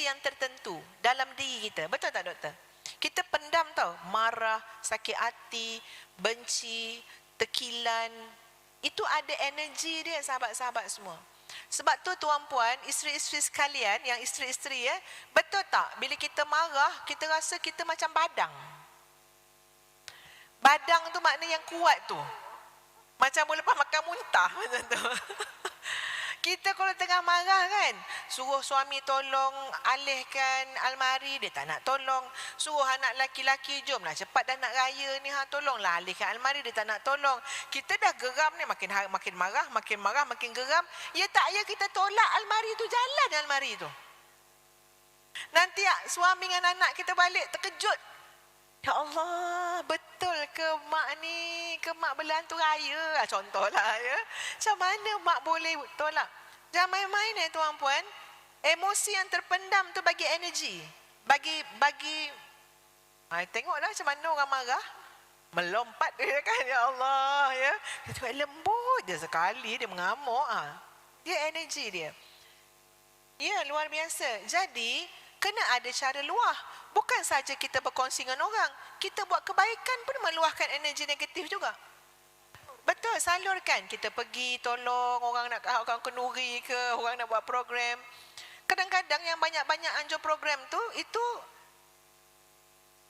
yang tertentu dalam diri kita. Betul tak doktor? Kita pendam tau, marah, sakit hati, benci, tekilan. Itu ada energi dia sahabat-sahabat semua. Sebab tu tuan-puan, isteri-isteri sekalian, yang isteri-isteri betul tak? Bila kita marah, kita rasa kita macam badang. Badang tu makna yang kuat tu. Macam lepas makan muntah macam tu. Kita kalau tengah marah kan, suruh suami tolong alihkan almari, dia tak nak tolong. Suruh anak laki-laki, jomlah cepat dah nak raya ni, tolonglah alihkan almari, dia tak nak tolong. Kita dah geram ni, makin marah, makin geram. Ya tak ya kita tolak almari tu, jalan almari tu. Nanti suami dengan anak kita balik terkejut. Ya Allah, betul ke mak ni, ke mak berlantu raya? Contohlah ya. Macam mana mak boleh tolak? Jangan main-main tuan-puan. Emosi yang terpendam tu bagi energi. Tengoklah macam mana orang marah. Melompat dia kan, ya Allah ya. Dia tu lembut dia sekali, dia mengamuk. Dia energi dia. Ya, luar biasa. Jadi, kena ada cara luah. Bukan saja kita berkongsi dengan orang, kita buat kebaikan pun meluahkan energi negatif juga. Betul, salurkan. Kita pergi tolong orang nak orang kenduri ke, orang nak buat program. Kadang-kadang yang banyak-banyak anjur program tu,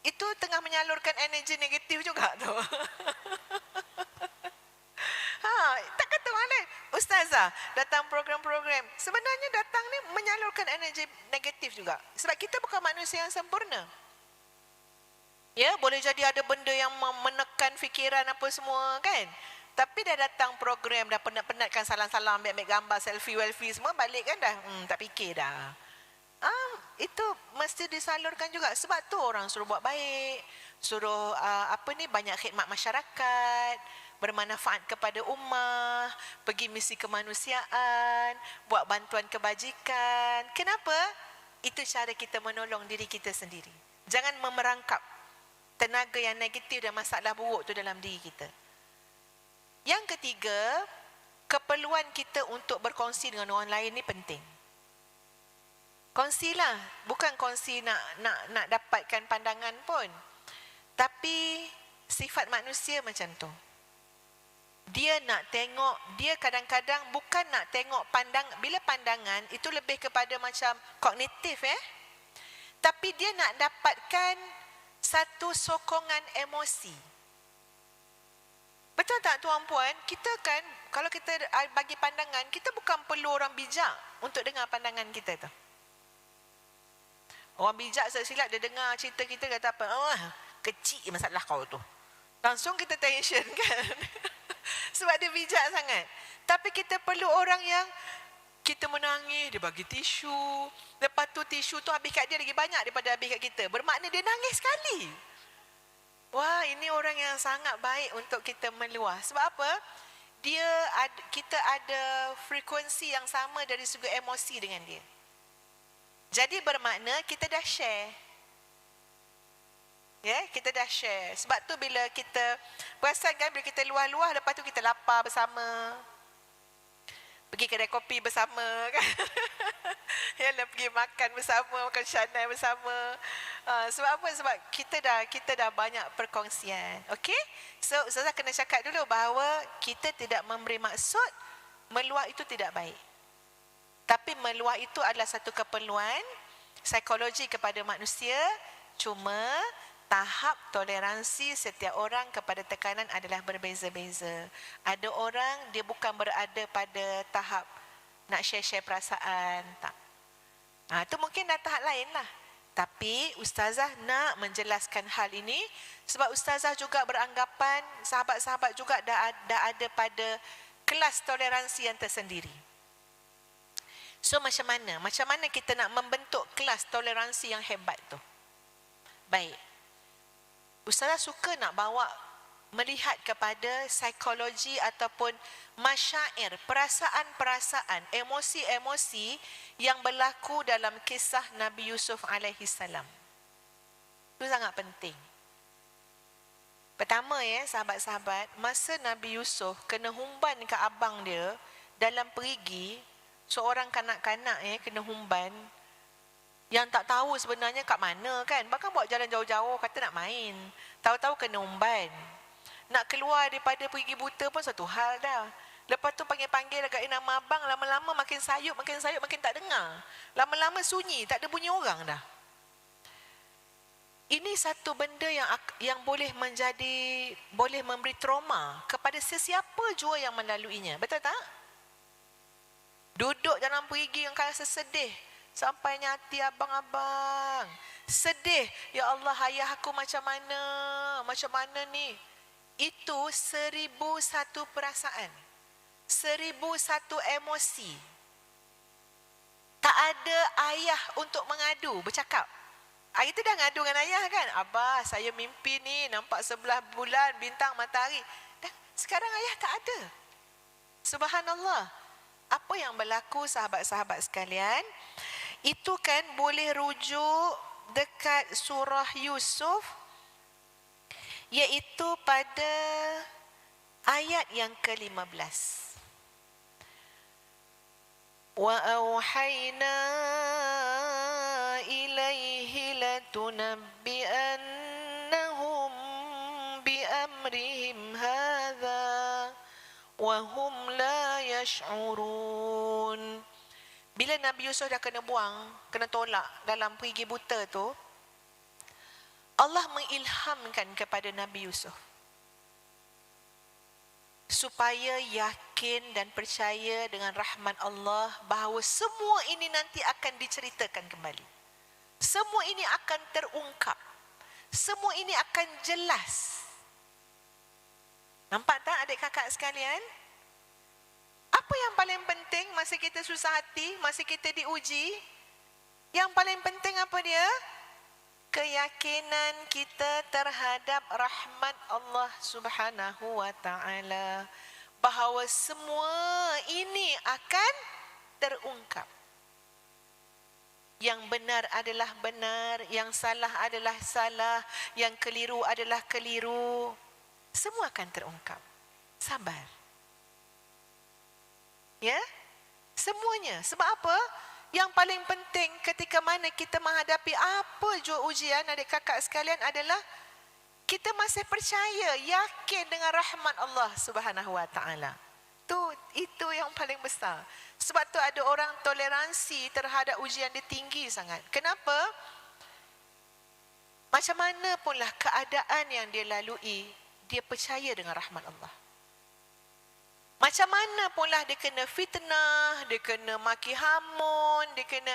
itu tengah menyalurkan energi negatif juga tu. Tak kata mana ustazah datang program-program, sebenarnya datang ni menyalurkan energi negatif juga. Sebab kita bukan manusia yang sempurna. Ya, boleh jadi ada benda yang menekan fikiran apa semua kan. Tapi dah datang program, dah penat-penatkan salam-salam, ambil gambar, selfie semua, balik kan dah tak fikir dah. Itu mesti disalurkan juga. Sebab tu orang suruh buat baik, suruh banyak khidmat masyarakat, bermanfaat kepada ummah, pergi misi kemanusiaan, buat bantuan kebajikan. Kenapa? Itu cara kita menolong diri kita sendiri. Jangan memerangkap tenaga yang negatif dan masalah buruk tu dalam diri kita. Yang ketiga, keperluan kita untuk berkongsi dengan orang lain ni penting. Kongsilah, bukan kongsi nak dapatkan pandangan pun. Tapi sifat manusia macam tu. Dia nak tengok, dia kadang-kadang bukan nak tengok bila pandangan itu lebih kepada macam kognitif tapi dia nak dapatkan satu sokongan emosi. Betul tak tuan-puan? Kita kan, kalau kita bagi pandangan, kita bukan perlu orang bijak untuk dengar pandangan kita tu. Orang bijak silap dia dengar cerita kita kata apa? Kecil masalah kau tu. Langsung kita tension kan. Sebab dia bijak sangat. Tapi kita perlu orang yang kita menangis, dia bagi tisu. Lepas tu tisu tu habis kat dia lagi banyak daripada habis kat kita. Bermakna dia nangis sekali. Wah, ini orang yang sangat baik untuk kita meluah. Sebab apa? Kita ada frekuensi yang sama dari segi emosi dengan dia. Jadi bermakna kita dah share. Kita dah share. Sebab tu bila kita perasan kan, bila kita luah-luah, lepas tu kita lapar bersama, pergi kedai kopi bersama kan. Pergi makan bersama, makan shanai bersama. Sebab apa? Sebab kita dah banyak perkongsian. Okey? So Ustazah kena cakap dulu bahawa kita tidak memberi maksud meluah itu tidak baik. Tapi meluah itu adalah satu keperluan psikologi kepada manusia. Cuma tahap toleransi setiap orang kepada tekanan adalah berbeza-beza. Ada orang dia bukan berada pada tahap nak share-share perasaan. Tak. Itu mungkin dah tahap lain lah. Tapi Ustazah nak menjelaskan hal ini sebab Ustazah juga beranggapan sahabat-sahabat juga dah ada pada kelas toleransi yang tersendiri. So macam mana kita nak membentuk kelas toleransi yang hebat tu? Baik. Ustazah suka nak bawa melihat kepada psikologi ataupun masyair, perasaan-perasaan, emosi-emosi yang berlaku dalam kisah Nabi Yusuf alaihi salam. Itu sangat penting. Pertama sahabat-sahabat, masa Nabi Yusuf kena humban ke abang dia dalam perigi, seorang kanak-kanak kena humban. Yang tak tahu sebenarnya kat mana kan. Bahkan buat jalan jauh-jauh kata nak main. Tahu-tahu kena umban. Nak keluar daripada pergi buta pun satu hal dah. Lepas tu panggil-panggil dekat nama abang, lama-lama makin sayup, makin tak dengar. Lama-lama sunyi, tak ada bunyi orang dah. Ini satu benda yang boleh memberi trauma kepada sesiapa jua yang melaluinya. Betul tak? Duduk dalam perigi yang rasa sedih. Sampainya hati abang-abang. Sedih. Ya Allah, ayah aku macam mana? Macam mana ni? Itu 1001 perasaan. 1001 emosi. Tak ada ayah untuk mengadu, bercakap. Hari tu dah ngadu dengan ayah kan? Abah, saya mimpi ni nampak sebelah bulan, bintang, matahari. Dan sekarang ayah tak ada. Subhanallah. Apa yang berlaku sahabat-sahabat sekalian? Itu kan boleh rujuk dekat surah Yusuf, iaitu pada ayat yang ke-15. وَأَوْحَيْنَا إِلَيْهِ لَتُنَبِّئَنَّهُمْ بِأَمْرِهِمْ هَذَا وَهُمْ لَا يَشْعُرُونَ. Bila Nabi Yusuf dah kena buang, kena tolak dalam perigi buta tu, Allah mengilhamkan kepada Nabi Yusuf supaya yakin dan percaya dengan rahmat Allah bahawa semua ini nanti akan diceritakan kembali. Semua ini akan terungkap. Semua ini akan jelas. Nampak tak adik kakak sekalian? Apa yang paling penting masa kita susah hati, masa kita diuji? Yang paling penting apa dia? Keyakinan kita terhadap rahmat Allah Subhanahu wa ta'ala, bahawa semua ini akan terungkap. Yang benar adalah benar, yang salah adalah salah, yang keliru adalah keliru. Semua akan terungkap. Sabar. Ya? Semuanya. Sebab apa? Yang paling penting ketika mana kita menghadapi apa jua ujian adik kakak sekalian adalah kita masih percaya, yakin dengan rahmat Allah Subhanahu wa ta'ala. Itu yang paling besar. Sebab tu ada orang toleransi terhadap ujian dia tinggi sangat. Kenapa? Macam mana punlah keadaan yang dia lalui, dia percaya dengan rahmat Allah. Macam mana pula dia kena fitnah, dia kena maki hamun, dia kena...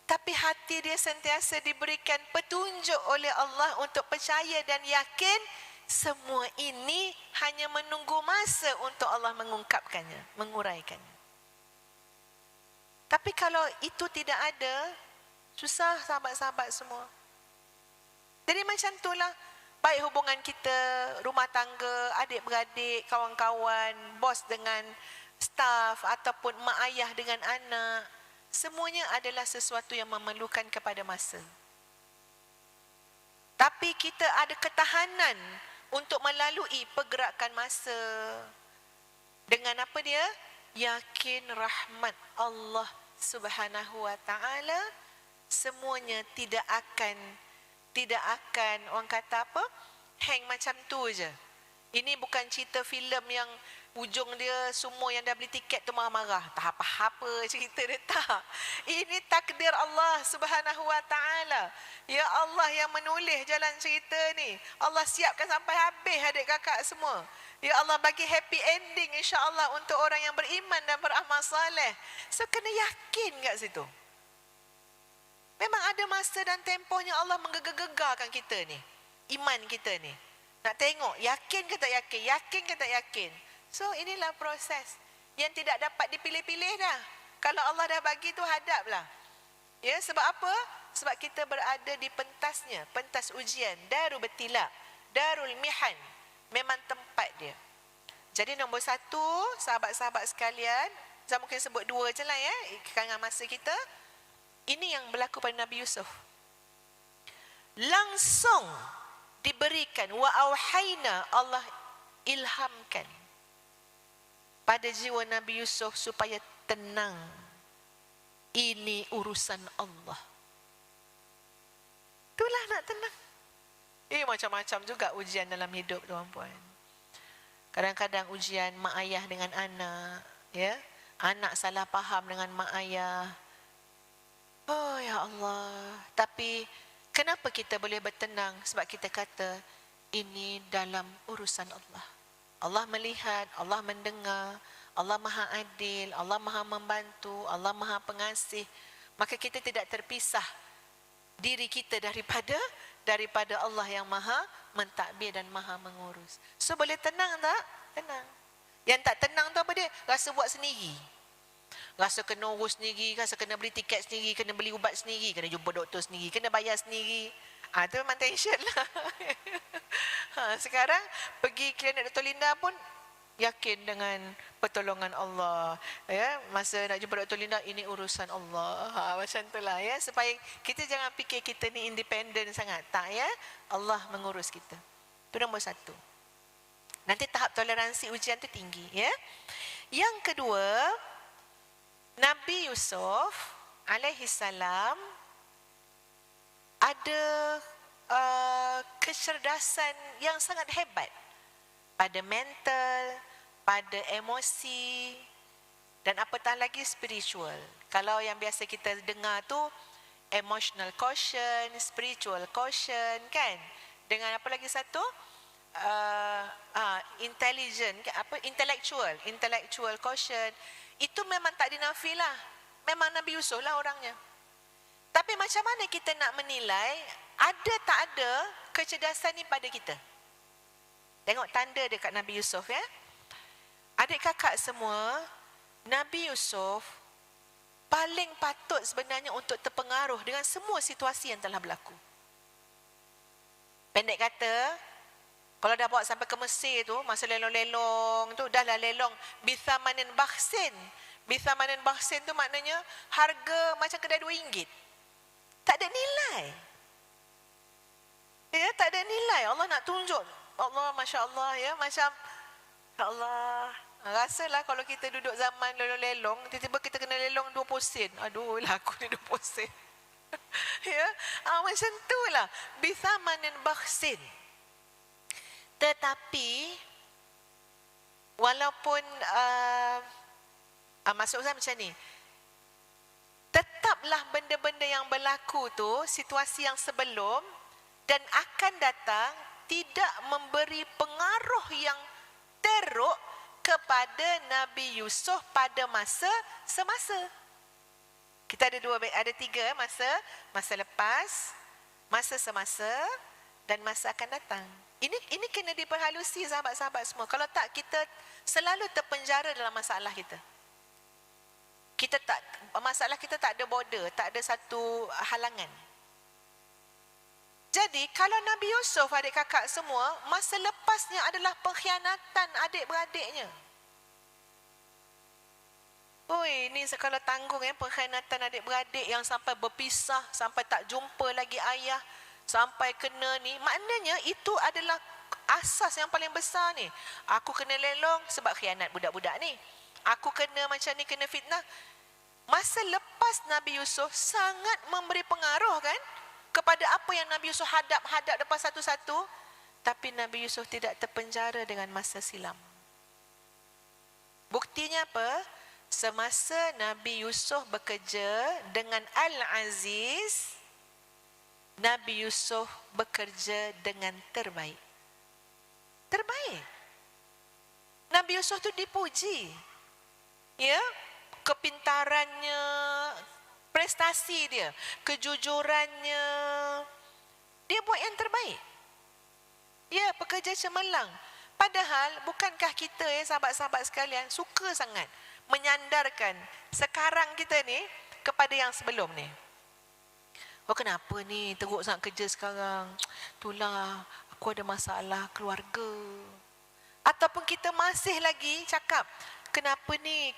Tapi hati dia sentiasa diberikan petunjuk oleh Allah untuk percaya dan yakin semua ini hanya menunggu masa untuk Allah mengungkapkannya, menguraikannya. Tapi kalau itu tidak ada, susah sahabat-sahabat semua. Jadi macam itulah. Baik hubungan kita, rumah tangga, adik-beradik, kawan-kawan, bos dengan staf, ataupun mak ayah dengan anak. Semuanya adalah sesuatu yang memerlukan kepada masa. Tapi kita ada ketahanan untuk melalui pergerakan masa. Dengan apa dia? Yakin rahmat Allah Subhanahu wa ta'ala, semuanya tidak akan orang kata apa, hang macam tu je. Ini bukan cerita filem yang ujung dia semua yang dah beli tiket tu marah-marah. Tak apa-apa cerita dia, tak. Ini takdir Allah Subhanahu wa ta'ala. Ya Allah yang menulis jalan cerita ni. Allah siapkan sampai habis adik kakak semua. Ya Allah bagi happy ending insya-Allah untuk orang yang beriman dan beramal saleh. So kena yakin kat situ. Memang ada masa dan tempohnya Allah menggegar-gegarkan kita ni. Iman kita ni. Nak tengok, yakin ke tak yakin? Yakin ke tak yakin? So inilah proses yang tidak dapat dipilih-pilih dah. Kalau Allah dah bagi tu hadaplah. Ya, sebab apa? Sebab kita berada di pentasnya, pentas ujian, darul ibtila, darul mihan. Memang tempat dia. Jadi nombor 1, sahabat-sahabat sekalian, saya mungkin sebut 2 je lah ya, kerana masa kita. Ini yang berlaku pada Nabi Yusuf. Langsung diberikan, wa auhayna, Allah ilhamkan pada jiwa Nabi Yusuf supaya tenang. Ini urusan Allah. Itulah nak tenang. Macam-macam juga ujian dalam hidup, tuan-puan. Kadang-kadang ujian mak ayah dengan anak, ya. Anak salah faham dengan mak ayah. Oh ya Allah. Tapi kenapa kita boleh bertenang? Sebab kita kata ini dalam urusan Allah. Allah melihat, Allah mendengar, Allah Maha Adil, Allah Maha Membantu, Allah Maha Pengasih. Maka kita tidak terpisah diri kita daripada Allah yang Maha mentadbir dan Maha mengurus. So boleh tenang tak? Tenang. Yang tak tenang tu apa dia? Rasa buat sendiri. Rasa kena urus sendiri, rasa kena beli tiket sendiri, kena beli ubat sendiri, kena jumpa doktor sendiri, kena bayar sendiri. Itu memang tension lah. Sekarang pergi klinik Dr. Linda pun yakin dengan pertolongan Allah. Ya, masa nak jumpa Dr. Linda, ini urusan Allah. Macam itulah ya, supaya kita jangan fikir kita ni independen sangat. Tak ya, Allah mengurus kita. Itu nombor satu. Nanti tahap toleransi ujian tu tinggi ya. Yang kedua, Nabi Yusuf alaihi salam ada kecerdasan yang sangat hebat pada mental, pada emosi dan apatah lagi spiritual. Kalau yang biasa kita dengar tu emotional quotient, spiritual quotient kan. Dengan apa lagi satu? Intellectual quotient. Itu memang tak dinafilah. Memang Nabi Yusuf lah orangnya. Tapi macam mana kita nak menilai ada tak ada kecerdasan ni pada kita? Tengok tanda dekat Nabi Yusuf ya. Adik kakak semua, Nabi Yusuf paling patut sebenarnya untuk terpengaruh dengan semua situasi yang telah berlaku. Pendek kata, kalau dah bawa sampai ke Mesir tu, masa lelong-lelong tu, dah lah lelong bithamanin bakhsin. Bithamanin bakhsin tu maknanya harga macam kedai RM2. Tak ada nilai. Ya, tak ada nilai. Allah nak tunjuk. Allah, Masya Allah ya, macam ya Allah. Rasalah kalau kita duduk zaman lelong-lelong, tiba-tiba kita kena lelong 20 sen. Aduh, laku ni 20 sen. Ya, macam tu lah. Bithamanin bakhsin. Tetapi walaupun maksud saya macam ni, tetaplah benda-benda yang berlaku tu, situasi yang sebelum dan akan datang tidak memberi pengaruh yang teruk kepada Nabi Yusuf pada masa semasa. Kita ada tiga masa lepas, masa semasa dan masa akan datang. Ini kena diperhalusi sahabat-sahabat semua. Kalau tak, kita selalu terpenjara dalam masalah kita. Masalah kita tak ada border, tak ada satu halangan. Jadi kalau Nabi Yusuf, adik kakak semua, masa lepasnya adalah pengkhianatan adik-beradiknya. Ini sekala tanggung ya, pengkhianatan adik-beradik yang sampai berpisah, sampai tak jumpa lagi ayah, sampai kena ni. Maknanya itu adalah asas yang paling besar ni. Aku kena lelong sebab khianat budak-budak ni. Aku kena macam ni, kena fitnah. Masa lepas Nabi Yusuf sangat memberi pengaruh kan kepada apa yang Nabi Yusuf hadap depan satu-satu. Tapi Nabi Yusuf tidak terpenjara dengan masa silam. Buktinya apa? Semasa Nabi Yusuf bekerja dengan Al-Aziz, Nabi Yusuf bekerja dengan terbaik. Terbaik. Nabi Yusuf tu dipuji. Ya, kepintarannya, prestasi dia, kejujurannya, dia buat yang terbaik. Ya, pekerja cemerlang. Padahal bukankah kita sahabat-sahabat sekalian suka sangat menyandarkan sekarang kita ni kepada yang sebelum ni. Kenapa ni teruk sangat kerja sekarang? Itulah aku ada masalah keluarga. Ataupun kita masih lagi cakap, kenapa ni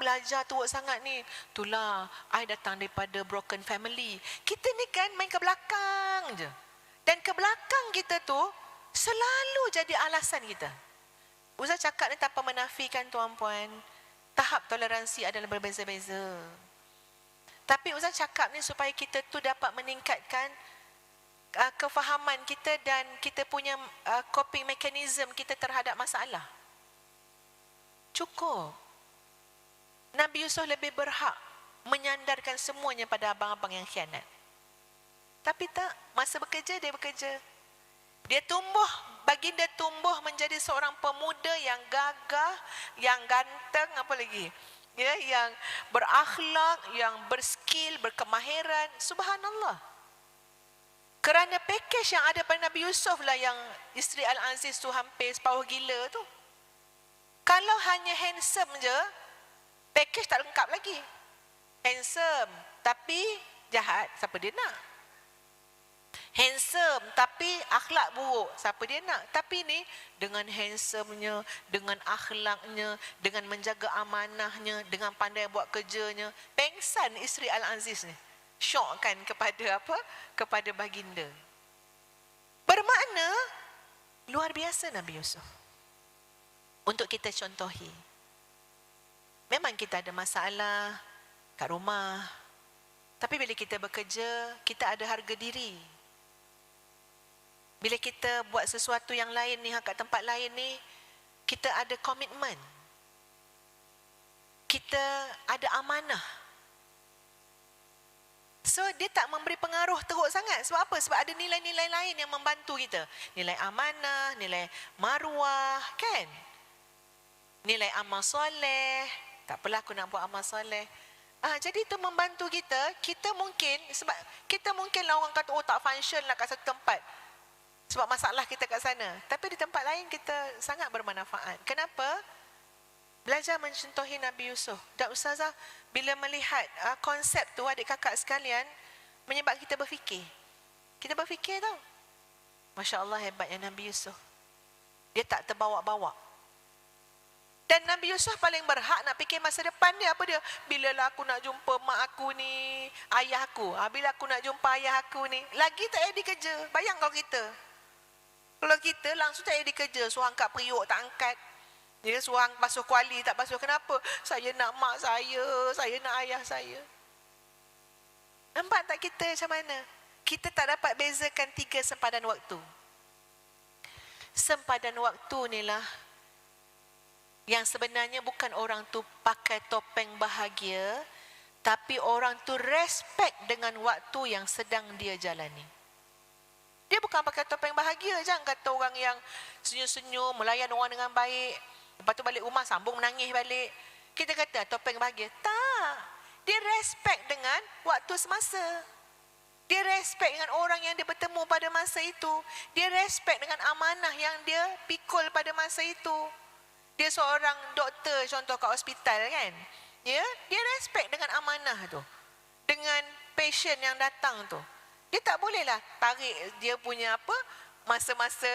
belajar teruk sangat ni? Itulah I datang daripada broken family. Kita ni kan main ke belakang je. Dan ke belakang kita tu selalu jadi alasan kita. Ustaz cakap ni tanpa menafikan tuan-puan, tahap toleransi adalah berbeza-beza. Tapi Ustaz cakap ni supaya kita tu dapat meningkatkan kefahaman kita dan kita punya coping mechanism kita terhadap masalah. Cukup. Nabi Yusuf lebih berhak menyandarkan semuanya pada abang-abang yang khianat. Tapi tak, masa bekerja dia bekerja. Dia tumbuh, baginda tumbuh menjadi seorang pemuda yang gagah, yang ganteng, apa lagi? Ya, yang berakhlak, yang berskill, berkemahiran. Subhanallah. Kerana pakej yang ada pada Nabi Yusuf lah yang isteri Al-Aziz tu hampir separuh gila tu. Kalau hanya handsome je, pakej tak lengkap lagi. Handsome, tapi jahat, siapa dia nak? Handsome tapi akhlak buruk, siapa dia nak? Tapi ni dengan handsomenya, dengan akhlaknya, dengan menjaga amanahnya, dengan pandai buat kerjanya, pengsan isteri Al-Aziz ni. Syok kan kepada apa? Kepada baginda. Bermakna luar biasa Nabi Yusuf. Untuk kita contohi. Memang kita ada masalah kat rumah. Tapi bila kita bekerja, kita ada harga diri. Bila kita buat sesuatu yang lain ni, kat tempat lain ni, kita ada komitmen. Kita ada amanah. So, dia tak memberi pengaruh teruk sangat. Sebab apa? Sebab ada nilai-nilai lain yang membantu kita. Nilai amanah, nilai maruah, kan? Nilai amal soleh. Tak apalah aku nak buat amal soleh. Jadi itu membantu kita. Kita mungkin, sebab kita mungkin lah orang kata, oh tak function lah kat satu tempat. Sebab masalah kita kat sana. Tapi di tempat lain kita sangat bermanfaat. Kenapa? Belajar mencontohi Nabi Yusuf. Dan Ustazah, bila melihat konsep tu adik kakak sekalian, menyebabkan kita berfikir. Kita berfikir tau. Masya Allah hebatnya Nabi Yusuf. Dia tak terbawa-bawa. Dan Nabi Yusuf paling berhak nak fikir masa depan dia. Apa dia? Bilalah aku nak jumpa mak aku ni, ayah aku. Bila aku nak jumpa ayah aku ni. Lagi tak payah dikerja. Bayang kalau kita. Kalau kita langsung tak payah dikerja. Suruh angkat periuk tak angkat. Dia suruh basuh kuali tak basuh. Kenapa? Saya nak mak saya nak ayah saya. Nampak tak kita macam mana? Kita tak dapat bezakan 3 sempadan waktu. Sempadan waktu ni lah yang sebenarnya bukan orang tu pakai topeng bahagia, tapi orang tu respect dengan waktu yang sedang dia jalani. Dia bukan pakai topeng bahagia. Jangan kata orang yang senyum-senyum, melayan orang dengan baik, lepas tu balik rumah sambung menangis balik. Kita kata topeng bahagia. Tak. Dia respect dengan waktu semasa. Dia respect dengan orang yang dia bertemu pada masa itu. Dia respect dengan amanah yang dia pikul pada masa itu. Dia seorang doktor contoh kat hospital kan. Ya, dia respect dengan amanah tu. Dengan patient yang datang tu. Dia tak bolehlah tarik dia punya apa masa-masa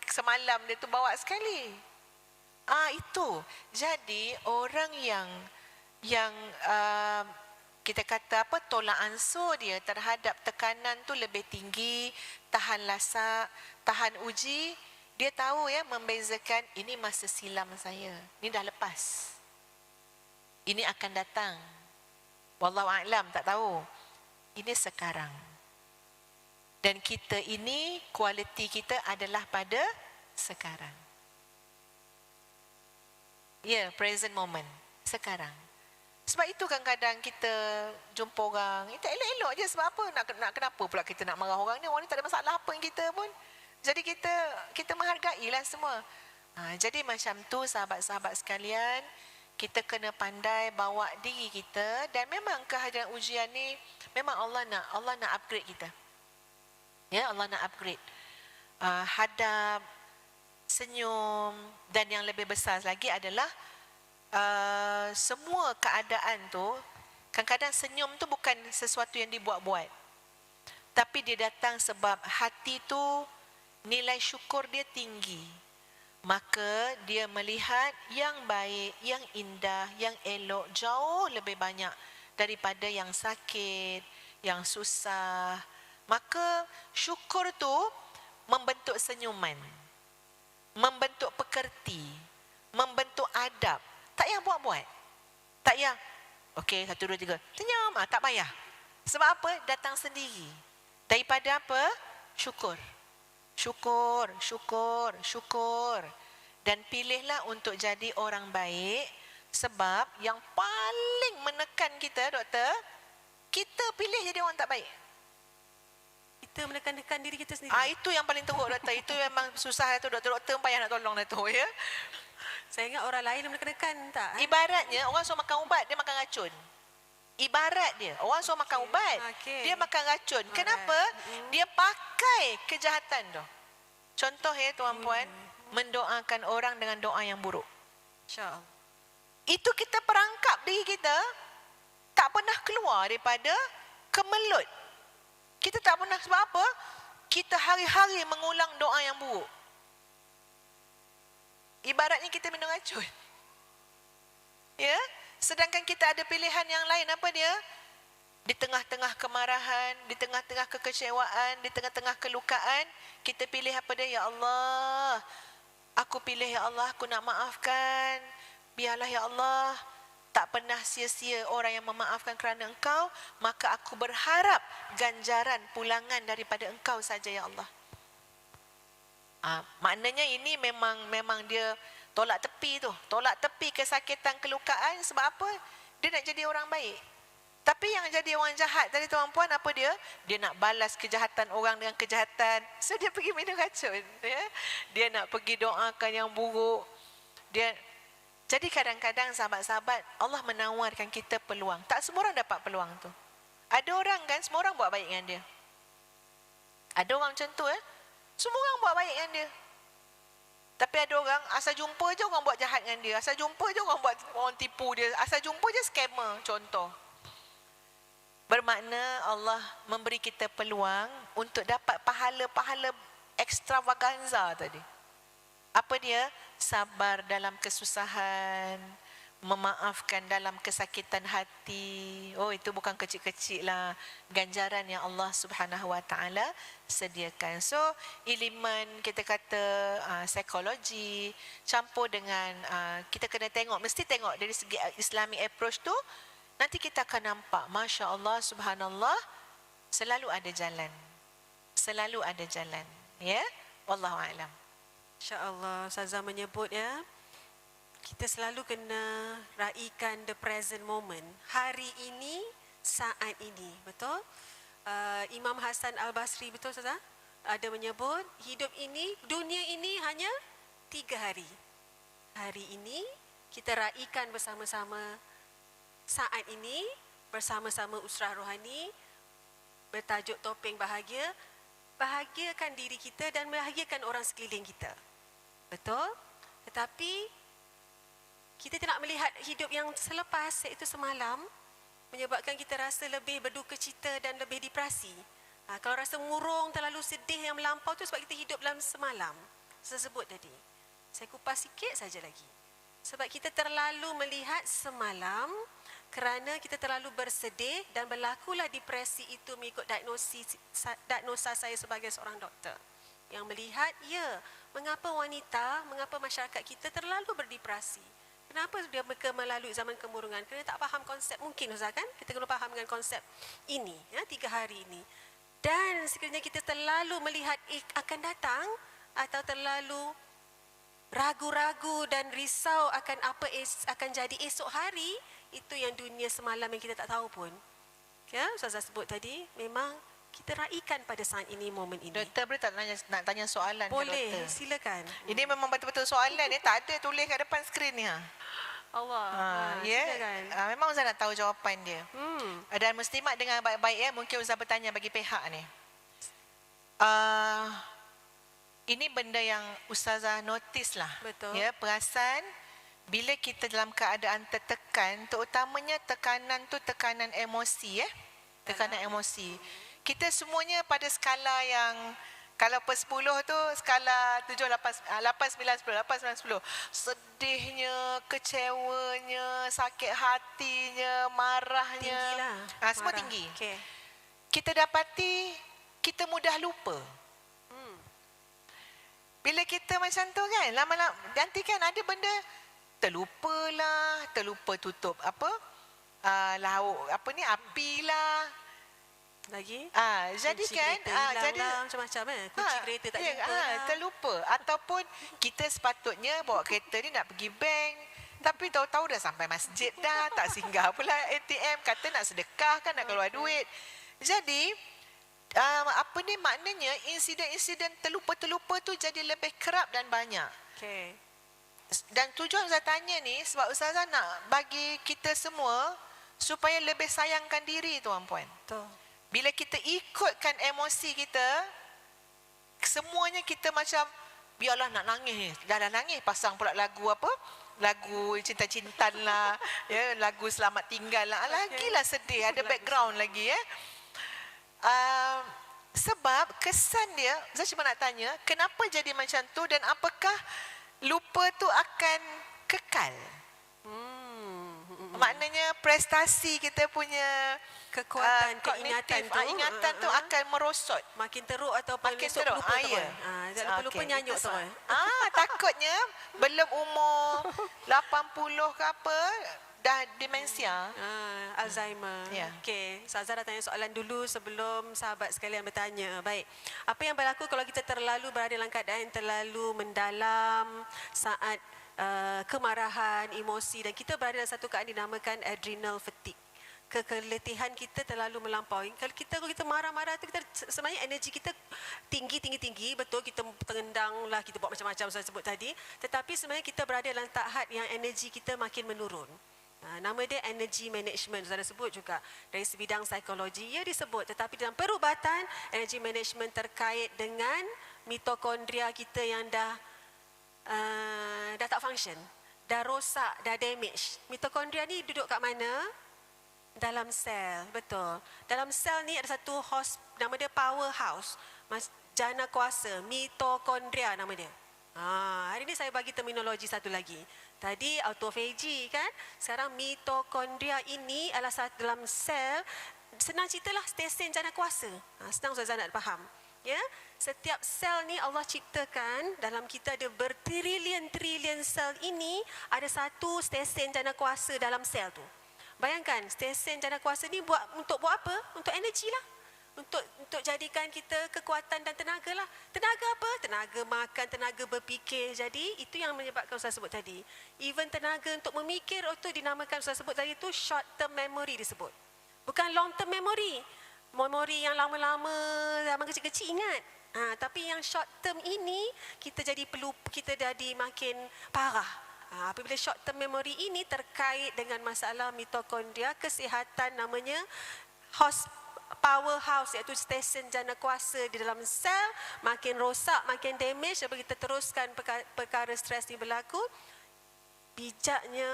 semalam dia tu bawa sekali. Itu. Jadi orang yang kita kata apa tolak ansur dia terhadap tekanan tu lebih tinggi, tahan lasak, tahan uji, dia tahu ya membezakan ini masa silam saya. Ini dah lepas. Ini akan datang. Wallahu a'lam, tak tahu. Ini sekarang. Dan kita ini, kualiti kita adalah pada sekarang. Ya, present moment. Sekarang. Sebab itu kadang-kadang kita jumpa orang, tak elok-elok je. Sebab apa? Nak kenapa pula kita nak marah orang ni? Orang ni tak ada masalah apa dengan kita pun. Jadi kita menghargailah semua. Jadi macam tu sahabat-sahabat sekalian, kita kena pandai bawa diri kita. Dan memang kehadiran ujian ni, memang Allah nak upgrade kita. Ya, Allah nak upgrade. Hadap, senyum, dan yang lebih besar lagi adalah semua keadaan tu, kadang-kadang senyum tu bukan sesuatu yang dibuat-buat. Tapi dia datang sebab hati tu nilai syukur dia tinggi. Maka dia melihat yang baik, yang indah, yang elok jauh lebih banyak daripada yang sakit, yang susah. Maka syukur tu membentuk senyuman, membentuk pekerti, membentuk adab. Tak payah buat-buat. Tak payah. Okey, 1, 2, 3. Senyum. Tak payah. Sebab apa? Datang sendiri. Daripada apa? syukur. Syukur, syukur, syukur. Dan pilihlah untuk jadi orang baik, sebab yang paling menekan kita, doktor, kita pilih jadi orang tak baik. Kita menekan-nekan diri kita sendiri. Itu yang paling teruk, doktor. Itu memang susah tu, doktor. Doktor payah nak tolong dah tu, ya. Saya ingat orang lain yang menekan-nekan tak? Ibaratnya orang suruh makan ubat, dia makan racun. Ibarat dia, orang suruh makan ubat, dia makan racun. Kenapa? Dia pakai kejahatan tu. Contoh ya tuan-puan, mendoakan orang dengan doa yang buruk. InsyaAllah. Itu kita perangkap diri kita, tak pernah keluar daripada kemelut. Kita tak pernah, sebab apa? Kita hari-hari mengulang doa yang buruk. Ibaratnya kita minum racun. Ya? Sedangkan kita ada pilihan yang lain. Apa dia? Di tengah-tengah kemarahan, di tengah-tengah kekecewaan, di tengah-tengah kelukaan, kita pilih apa dia? Ya Allah, aku pilih ya Allah, aku nak maafkan. Biarlah ya Allah, tak pernah sia-sia orang yang memaafkan kerana engkau, maka aku berharap ganjaran pulangan daripada engkau saja ya Allah. Maknanya ini memang dia tolak tepi tu. Tolak tepi kesakitan, kelukaan. Sebab apa? Dia nak jadi orang baik. Tapi yang jadi orang jahat tadi tuan-puan, apa dia? Dia nak balas kejahatan orang dengan kejahatan. So dia pergi minum racun. Ya? Dia nak pergi doakan yang buruk. Jadi kadang-kadang sahabat-sahabat, Allah menawarkan kita peluang. Tak semua orang dapat peluang tu. Ada orang kan, semua orang buat baik dengan dia. Ada orang macam tu semua orang buat baik dengan dia. Tapi ada orang, asal jumpa je orang buat jahat dengan dia. Asal jumpa je orang tipu dia. Asal jumpa je scammer, contoh. Bermakna Allah memberi kita peluang untuk dapat pahala-pahala extravaganza tadi. Apa dia? Sabar dalam kesusahan, memaafkan dalam kesakitan hati. Oh, itu bukan kecil-kecil lah. Ganjaran yang Allah Subhanahu Wa Taala sediakan. So, elemen kita kata psikologi campur dengan kita kena tengok, mesti tengok dari segi Islamic approach tu. Nanti kita akan nampak, Masya Allah, Subhanallah, selalu ada jalan. Selalu ada jalan. Ya? Wallahu a'lam. InsyaAllah, Ustazah menyebut ya, kita selalu kena raikan the present moment. Hari ini, saat ini. Betul? Imam Hasan Al-Basri, betul Ustazah? Ada menyebut, hidup ini, dunia ini hanya 3 hari. Hari ini, kita raikan bersama-sama saat ini, bersama-sama Usrah Rohani, bertajuk Topeng Bahagia. Bahagiakan diri kita dan bahagiakan orang sekeliling kita. Betul? Tetapi kita tidak melihat hidup yang selepas, iaitu semalam, menyebabkan kita rasa lebih berduka cita dan lebih depresi. Kalau rasa murung, terlalu sedih yang melampau tu sebab kita hidup dalam semalam. Saya sebut tadi. Saya kupas sikit saja lagi. Sebab kita terlalu melihat semalam kerana kita terlalu bersedih dan berlakulah depresi itu mengikut diagnosa saya sebagai seorang doktor. Yang melihat, ya, mengapa wanita, mengapa masyarakat kita terlalu berdepresi. Kenapa mereka melalui zaman kemurungan? Kerana tak faham konsep. Mungkin Ustaz kan? Kita kena faham dengan konsep ini, 3 hari ini. Dan sekiranya kita terlalu melihat akan datang atau terlalu ragu-ragu dan risau akan apa akan jadi esok hari, itu yang dunia semalam yang kita tak tahu pun. Ya, Ustazah sebut tadi, memang kita raikan pada saat ini, momen ini. Doktor boleh tak nak tanya soalan? Boleh, ke doktor? silakan. Ini memang betul-betul soalan ni, tak ada tulis kat depan skrin ni. Allah. Ya. Silakan. Memang Ustaz nak tahu jawapan dia. Dan muslimat dengar baik-baik mungkin Ustaz bertanya bagi pihak ni. Ini benda yang Ustazah notice lah. Betul. Ya, perasan bila kita dalam keadaan tertekan, terutamanya tekanan tu tekanan emosi tekanan emosi. Kita semuanya pada skala yang, kalau per 10 tu skala 7, 8, 9, 10, 8, 9, 10. Sedihnya, kecewanya, sakit hatinya, marahnya. Tinggilah. Semua Marah. tinggi. Okay. Kita dapati, kita mudah lupa. Bila kita macam tu kan, lama-lama nanti kan ada benda terlupa tutup lauk, api lah. Lagi? Jadi Kunci kan kereta hilang jadi lah, macam-macam kunci kereta tak jumpa lah. terlupa. Ataupun kita sepatutnya bawa kereta ni nak pergi bank, tapi tahu-tahu dah sampai masjid dah, tak singgah pula ATM, kata nak sedekah kan, nak keluar duit. Jadi apa ni maknanya, insiden-insiden terlupa-terlupa tu jadi lebih kerap dan banyak. Okey. Dan tujuan saya tanya ni sebab Ustazah nak bagi kita semua supaya lebih sayangkan diri, tuan-puan. Betul. Bila kita ikutkan emosi kita, semuanya kita macam, biarlah nak nangis ni. Dah nangis, pasang pula lagu apa? Lagu cinta-cintan lah, ya, lagu selamat tinggal lah. Lagilah sedih, ada background lagi ya. Sebab kesan dia, saya cuma nak tanya, kenapa jadi macam tu dan apakah lupa tu akan kekal? Maknanya prestasi kita punya Kekuatan keingatan tu akan merosot. makin teruk ataupun Makin esok teruk. lupa tu. Ya. Tak lupa nyanyuk tu. Takutnya belum umur 80 ke apa dah demensia. Alzheimer. Ya. Okey, Ustazah dah tanya soalan dulu sebelum sahabat sekalian bertanya. Baik. Apa yang berlaku kalau kita terlalu berada dalam keadaan yang terlalu mendalam saat kemarahan, emosi, dan kita berada dalam satu keadaan dinamakan adrenal fatigue. Keletihan kita terlalu melampaui. Kalau kita marah-marah tu, kita sebenarnya energi kita tinggi, betul, kita tendang lah, kita buat macam-macam saya sebut tadi, tetapi sebenarnya kita berada dalam tahap yang energi kita makin menurun. Nama dia energy management, saya sebut juga dari sebidang psikologi, ia disebut. Tetapi dalam perubatan, energy management terkait dengan mitokondria kita yang dah tak function, dah rosak, dah damage. Mitokondria ni duduk kat mana? Dalam sel, betul. Dalam sel ni ada satu host, nama dia powerhouse, jana kuasa, mitokondria nama dia. Hari ni saya bagi terminologi satu lagi. Tadi autophagy kan, sekarang mitokondria ini adalah dalam sel, senang ceritalah stesen jana kuasa. Senang Ustazah nak faham. Ya, setiap sel ni Allah ciptakan, dalam kita ada bertrilion-trilion sel ini, ada satu stesen jana kuasa dalam sel tu. Bayangkan, stesen jana kuasa ni untuk buat apa? Untuk energi lah. Untuk jadikan kita kekuatan dan tenaga lah. Tenaga apa? Tenaga makan, tenaga berfikir. Jadi, itu yang menyebabkan Ustaz sebut tadi. Even tenaga untuk memikir, itu dinamakan Ustaz sebut tadi, itu short term memory disebut. Bukan long term memory. Memori yang lama-lama, zaman kecil-kecil ingat. Tapi yang short term ini, kita jadi makin parah. Apabila short term memory ini terkait dengan masalah mitokondria, kesihatan namanya powerhouse, iaitu stesen jana kuasa di dalam sel, makin rosak, makin damage. Apabila kita teruskan perkara stres ini berlaku, bijaknya,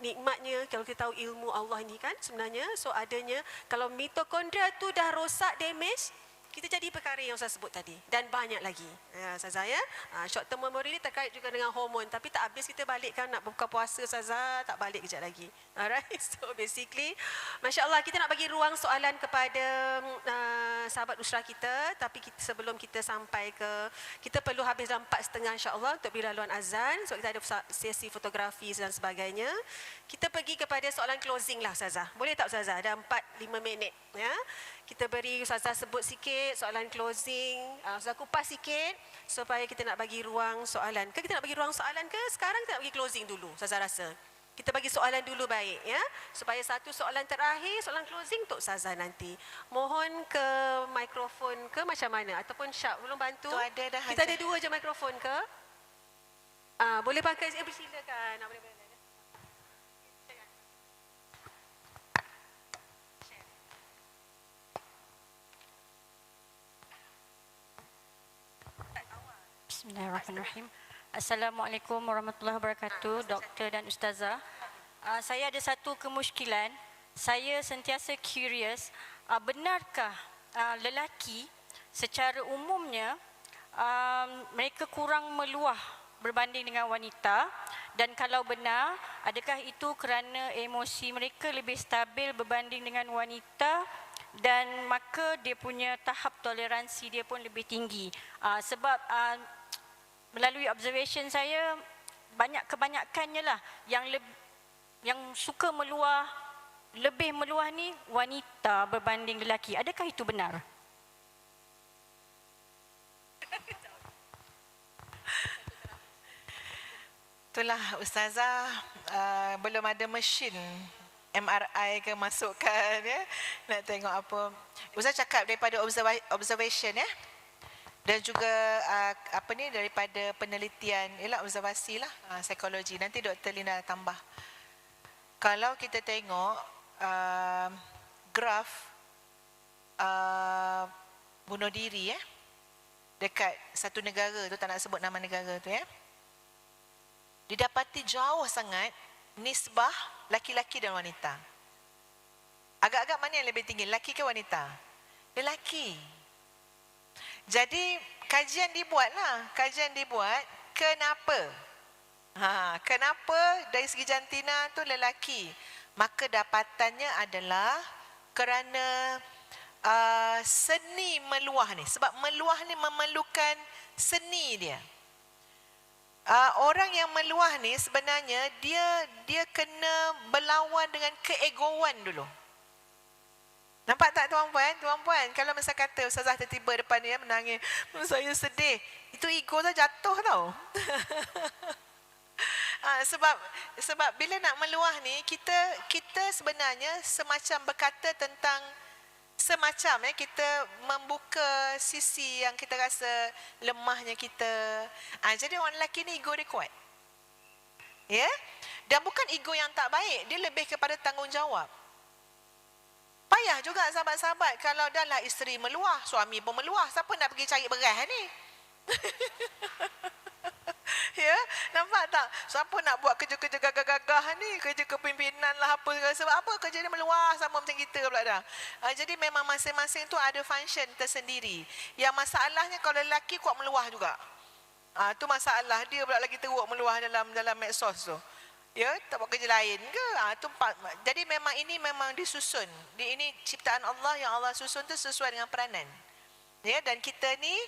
nikmatnya kalau kita tahu ilmu Allah ni kan sebenarnya, so adanya kalau mitokondria tu dah rosak, damage, kita jadi perkara yang saya sebut tadi dan banyak lagi. Ustazah ya. Short term memory ni terkait juga dengan hormon, tapi tak habis kita balik kan, nak buka puasa Ustazah, tak balik kejap lagi. Alright. So basically, Masya-Allah, kita nak bagi ruang soalan kepada sahabat usrah kita, tapi sebelum kita sampai kita perlu habis dalam 4.30 insya-Allah untuk biraluan azan, sebab kita ada sesi fotografi dan sebagainya. Kita pergi kepada soalan closing lah Ustazah. Boleh tak Ustazah? Ada 4-5 minit ya. Kita beri Ustazah sebut sikit soalan closing, Ustazah kupas sikit supaya kita nak bagi ruang soalan. Kita nak bagi ruang soalan ke sekarang kita nak bagi closing dulu Ustazah rasa? Kita bagi soalan dulu baik ya, supaya satu soalan terakhir, soalan closing untuk Ustazah nanti. Mohon ke mikrofon ke macam mana, ataupun Syab tolong bantu. Kita ada 2 je mikrofon ke? Boleh pakai, silakan. Boleh. Bismillahirrahmanirrahim. Assalamualaikum warahmatullahi wabarakatuh, Doktor dan Ustazah. Saya ada satu kemusykilan. Saya sentiasa curious, benarkah lelaki secara umumnya mereka kurang meluah berbanding dengan wanita, dan kalau benar, adakah itu kerana emosi mereka lebih stabil berbanding dengan wanita, dan maka dia punya tahap toleransi dia pun lebih tinggi. Sebab melalui observation saya, kebanyakannya lah yang suka meluah lebih meluah ni wanita berbanding lelaki. Adakah itu benar? Itulah Ustazah, belum ada mesin MRI ke masukkan ya. Nak tengok apa. Ustazah cakap daripada observation ya. Dan juga daripada penelitian, ialah observasi lah, psikologi. Nanti Dr. Lina tambah. Kalau kita tengok graf bunuh diri dekat satu negara tu, tak nak sebut nama negara tu didapati jauh sangat nisbah laki-laki dan wanita. Agak-agak mana yang lebih tinggi, lelaki ke wanita? Lelaki. Jadi kajian dibuat kenapa? Kenapa dari segi jantina tu lelaki? Maka dapatannya adalah kerana seni meluah ni. Sebab meluah ni memerlukan seni dia. Orang yang meluah ni sebenarnya dia kena berlawan dengan keegoan dulu. Nampak tak tuan-puan? Tuan-puan, kalau masa kata Ustazah tiba-tiba depan dia menangis, saya sedih, itu ego tu jatuh tau. Sebab bila nak meluah ni, kita sebenarnya semacam berkata tentang semacam kita membuka sisi yang kita rasa lemahnya kita. Jadi orang lelaki ni ego dia kuat. Ya? Dan bukan ego yang tak baik, dia lebih kepada tanggungjawab. Payah juga sahabat-sahabat kalau dah lah isteri meluah, suami pun meluah, siapa nak pergi cari beras ni? Ya, nampak tak? Siapa nak buat kerja-kerja gagah-gagah ni, kerja kepimpinan lah apa, sebab apa kerja dia meluah sama macam kita pula dah. Jadi memang masing-masing tu ada function tersendiri. Yang masalahnya kalau lelaki kuat meluah juga. Tu masalah dia pula lagi teruk meluah dalam medsos tu. Ya, tak buat kerja lain ke? Jadi memang ini memang disusun. Ini ciptaan Allah yang Allah susun tu sesuai dengan peranan. Ya, dan kita ni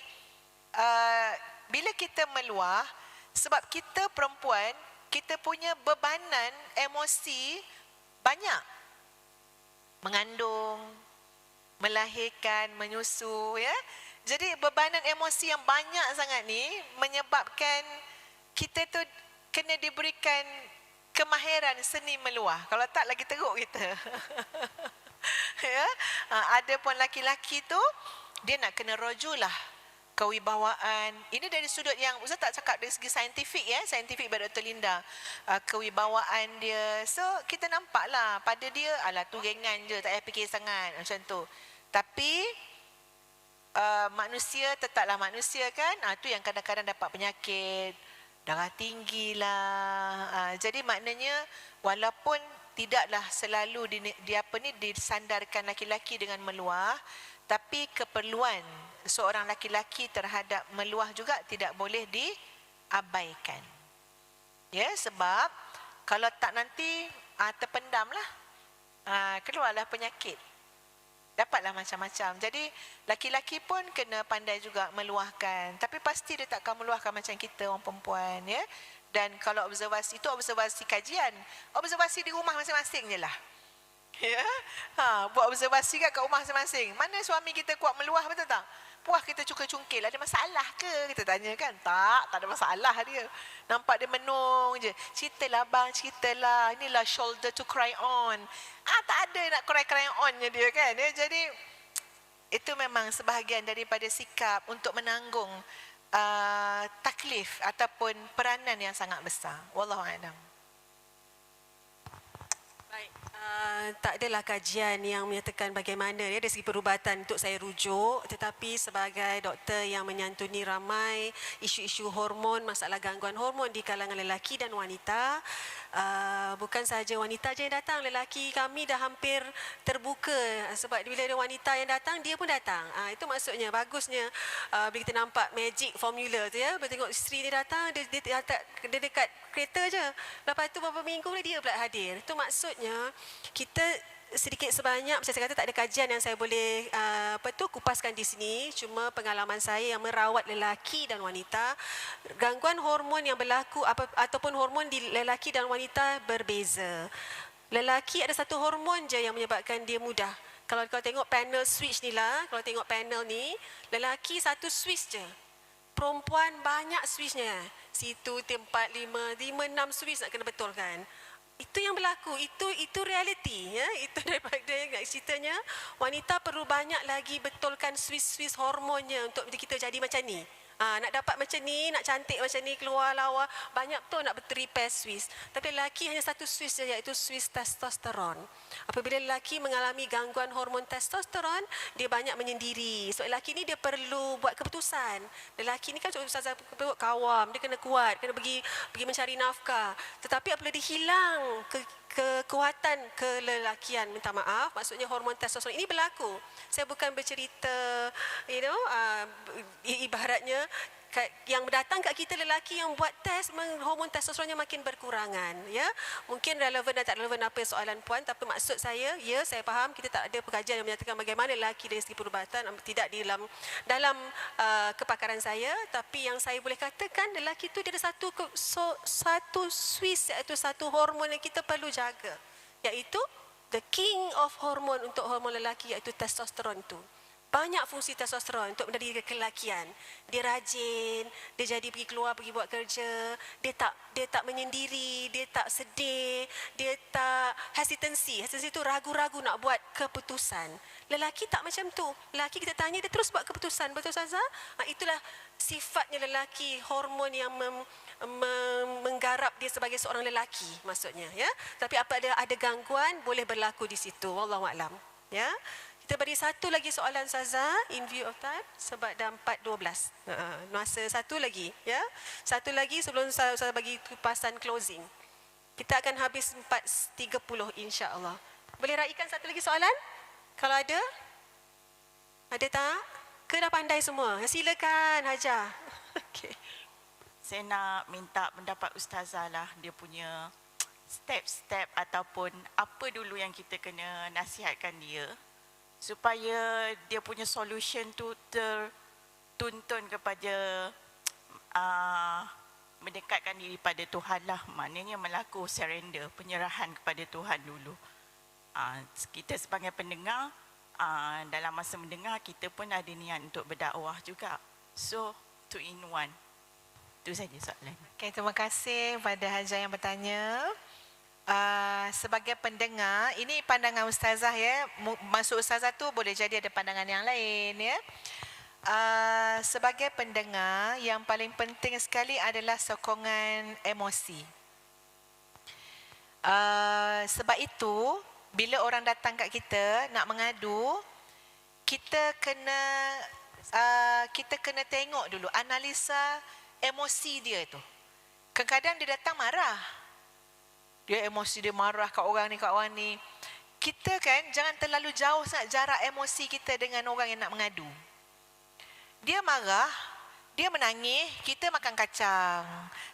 bila kita meluah, sebab kita perempuan, kita punya bebanan emosi banyak. Mengandung, melahirkan, menyusu ya. Jadi bebanan emosi yang banyak sangat ni menyebabkan kita tu kena diberikan kemahiran seni meluah. Kalau tak lagi teruk kita. Ya? Ada pun laki-laki tu dia nak kena rojulah kewibawaan. Ini dari sudut yang Ustaz tak cakap dari segi saintifik saintifik by Dr. Linda. Kewibawaan dia. So kita nampaklah pada dia alah tu ringan je, tak payah fikir sangat macam tu. Tapi manusia tetaplah manusia kan. Tu yang kadang-kadang dapat penyakit, darah tinggi lah. Jadi maknanya walaupun tidaklah selalu disandarkan laki-laki dengan meluah, tapi keperluan seorang laki-laki terhadap meluah juga tidak boleh diabaikan. Ya, sebab kalau tak nanti terpendamlah, keluarlah penyakit. Dapatlah macam-macam. Jadi laki-laki pun kena pandai juga meluahkan. Tapi pasti dia takkan meluahkan macam kita orang perempuan ya. Dan kalau observasi itu observasi kajian, observasi di rumah masing-masing je lah. Ya. Buat observasi kat rumah masing-masing. Mana suami kita kuat meluah, betul tak? Puas kita cungkil-cungkil, ada masalah ke? Kita tanya kan? Tak ada masalah dia. Nampak dia menung je. Ceritalah bang, ceritalah. Inilah shoulder to cry on. Tak ada nak cry onnya dia kan? Ya, jadi itu memang sebahagian daripada sikap untuk menanggung taklif ataupun peranan yang sangat besar. Wallahu a'lam. Baik, tak adalah kajian yang menyatakan bagaimana dari segi perubatan untuk saya rujuk, tetapi sebagai doktor yang menyantuni ramai isu-isu hormon, masalah gangguan hormon di kalangan lelaki dan wanita, bukan sahaja wanita je yang datang, lelaki kami dah hampir terbuka sebab bila ada wanita yang datang, dia pun datang. Itu maksudnya bagusnya bila kita nampak magic formula tu ya, bila tengok isteri dia datang, dia dekat kereta je, lepas tu beberapa minggu dia pula hadir. Itu maksudnya kita sedikit sebanyak, saya kata tak ada kajian yang saya boleh kupaskan di sini, cuma pengalaman saya yang merawat lelaki dan wanita, gangguan hormon yang berlaku ataupun hormon di lelaki dan wanita berbeza. Lelaki ada satu hormon je yang menyebabkan dia mudah. Kalau kau tengok panel switch ni lah, kalau tengok panel ni, lelaki satu switch je. Perempuan banyak switchnya. Situ tempat 5, 6 switch nak kena betulkan. Itu yang berlaku, itu reality ya. Itu daripada nak ceritanya wanita perlu banyak lagi betulkan switch hormonnya untuk kita jadi macam ni. Nak dapat macam ni, nak cantik macam ni, keluar lawa, banyak betul nak repair switch. Tapi lelaki hanya satu switch saja, iaitu switch testosteron. Apabila lelaki mengalami gangguan hormon testosteron, dia banyak menyendiri. So lelaki ni dia perlu buat keputusan. Lelaki ni kan ustazah kawam, dia kena kuat, kena pergi mencari nafkah. Tetapi apabila dia hilang kekuatan kelelakian, minta maaf, maksudnya hormon testosteron ini berlaku. Saya bukan bercerita ibaratnya yang datang kat kita lelaki yang buat test, hormon testosteronnya makin berkurangan ya. Mungkin relevan dan tak relevan apa soalan puan, tapi maksud saya, ya saya faham kita tak ada pengajian yang menyatakan bagaimana lelaki dari segi perubatan, tidak di dalam kepakaran saya, tapi yang saya boleh katakan lelaki itu dia ada satu switch, iaitu satu hormon yang kita perlu jaga, iaitu the king of hormon untuk hormon lelaki, iaitu testosteron itu. Banyak fungsi testosteron untuk menjadi kelelakian. Dia rajin, dia jadi pergi keluar, pergi buat kerja, dia tak menyendiri, dia tak sedih, dia tak hesitancy. Hesitancy itu ragu-ragu nak buat keputusan. Lelaki tak macam tu. Lelaki kita tanya, dia terus buat keputusan. Betul Ustazah? Itulah sifatnya lelaki, hormon yang menggarap dia sebagai seorang lelaki maksudnya ya. Tapi apabila ada gangguan boleh berlaku di situ. Wallahu a'lam. Ya. Kita beri satu lagi soalan Saza in view of time sebab dah 4.12. Masa satu lagi ya. Satu lagi sebelum saya bagi kupasan closing. Kita akan habis 4.30 insya-Allah. Boleh raikan satu lagi soalan? Kalau ada? Ada tak? Ke dah pandai semua? Silakan Hajar. Okey. Saya nak minta pendapat Ustazah lah, dia punya step-step ataupun apa dulu yang kita kena nasihatkan dia supaya dia punya solution tu tertuntun kepada mendekatkan diri pada Tuhan lah. Maknanya melaku surrender, penyerahan kepada Tuhan dulu. Kita sebagai pendengar, dalam masa mendengar kita pun ada niat untuk berdakwah juga. So, 2 in 1. Itu saja soalan. Okay, terima kasih kepada Hajar yang bertanya. Sebagai pendengar, ini pandangan Ustazah ya. Maksud Ustazah tu boleh jadi ada pandangan yang lain ya. Sebagai pendengar, yang paling penting sekali adalah sokongan emosi. Sebab itu, bila orang datang kat kita nak mengadu, kita kena tengok dulu, analisa emosi dia tu. Kadang-kadang dia datang marah. Dia emosi, dia marah kat orang ni. Kita kan jangan terlalu jauh sangat jarak emosi kita dengan orang yang nak mengadu. Dia marah, dia menangis, kita makan kacang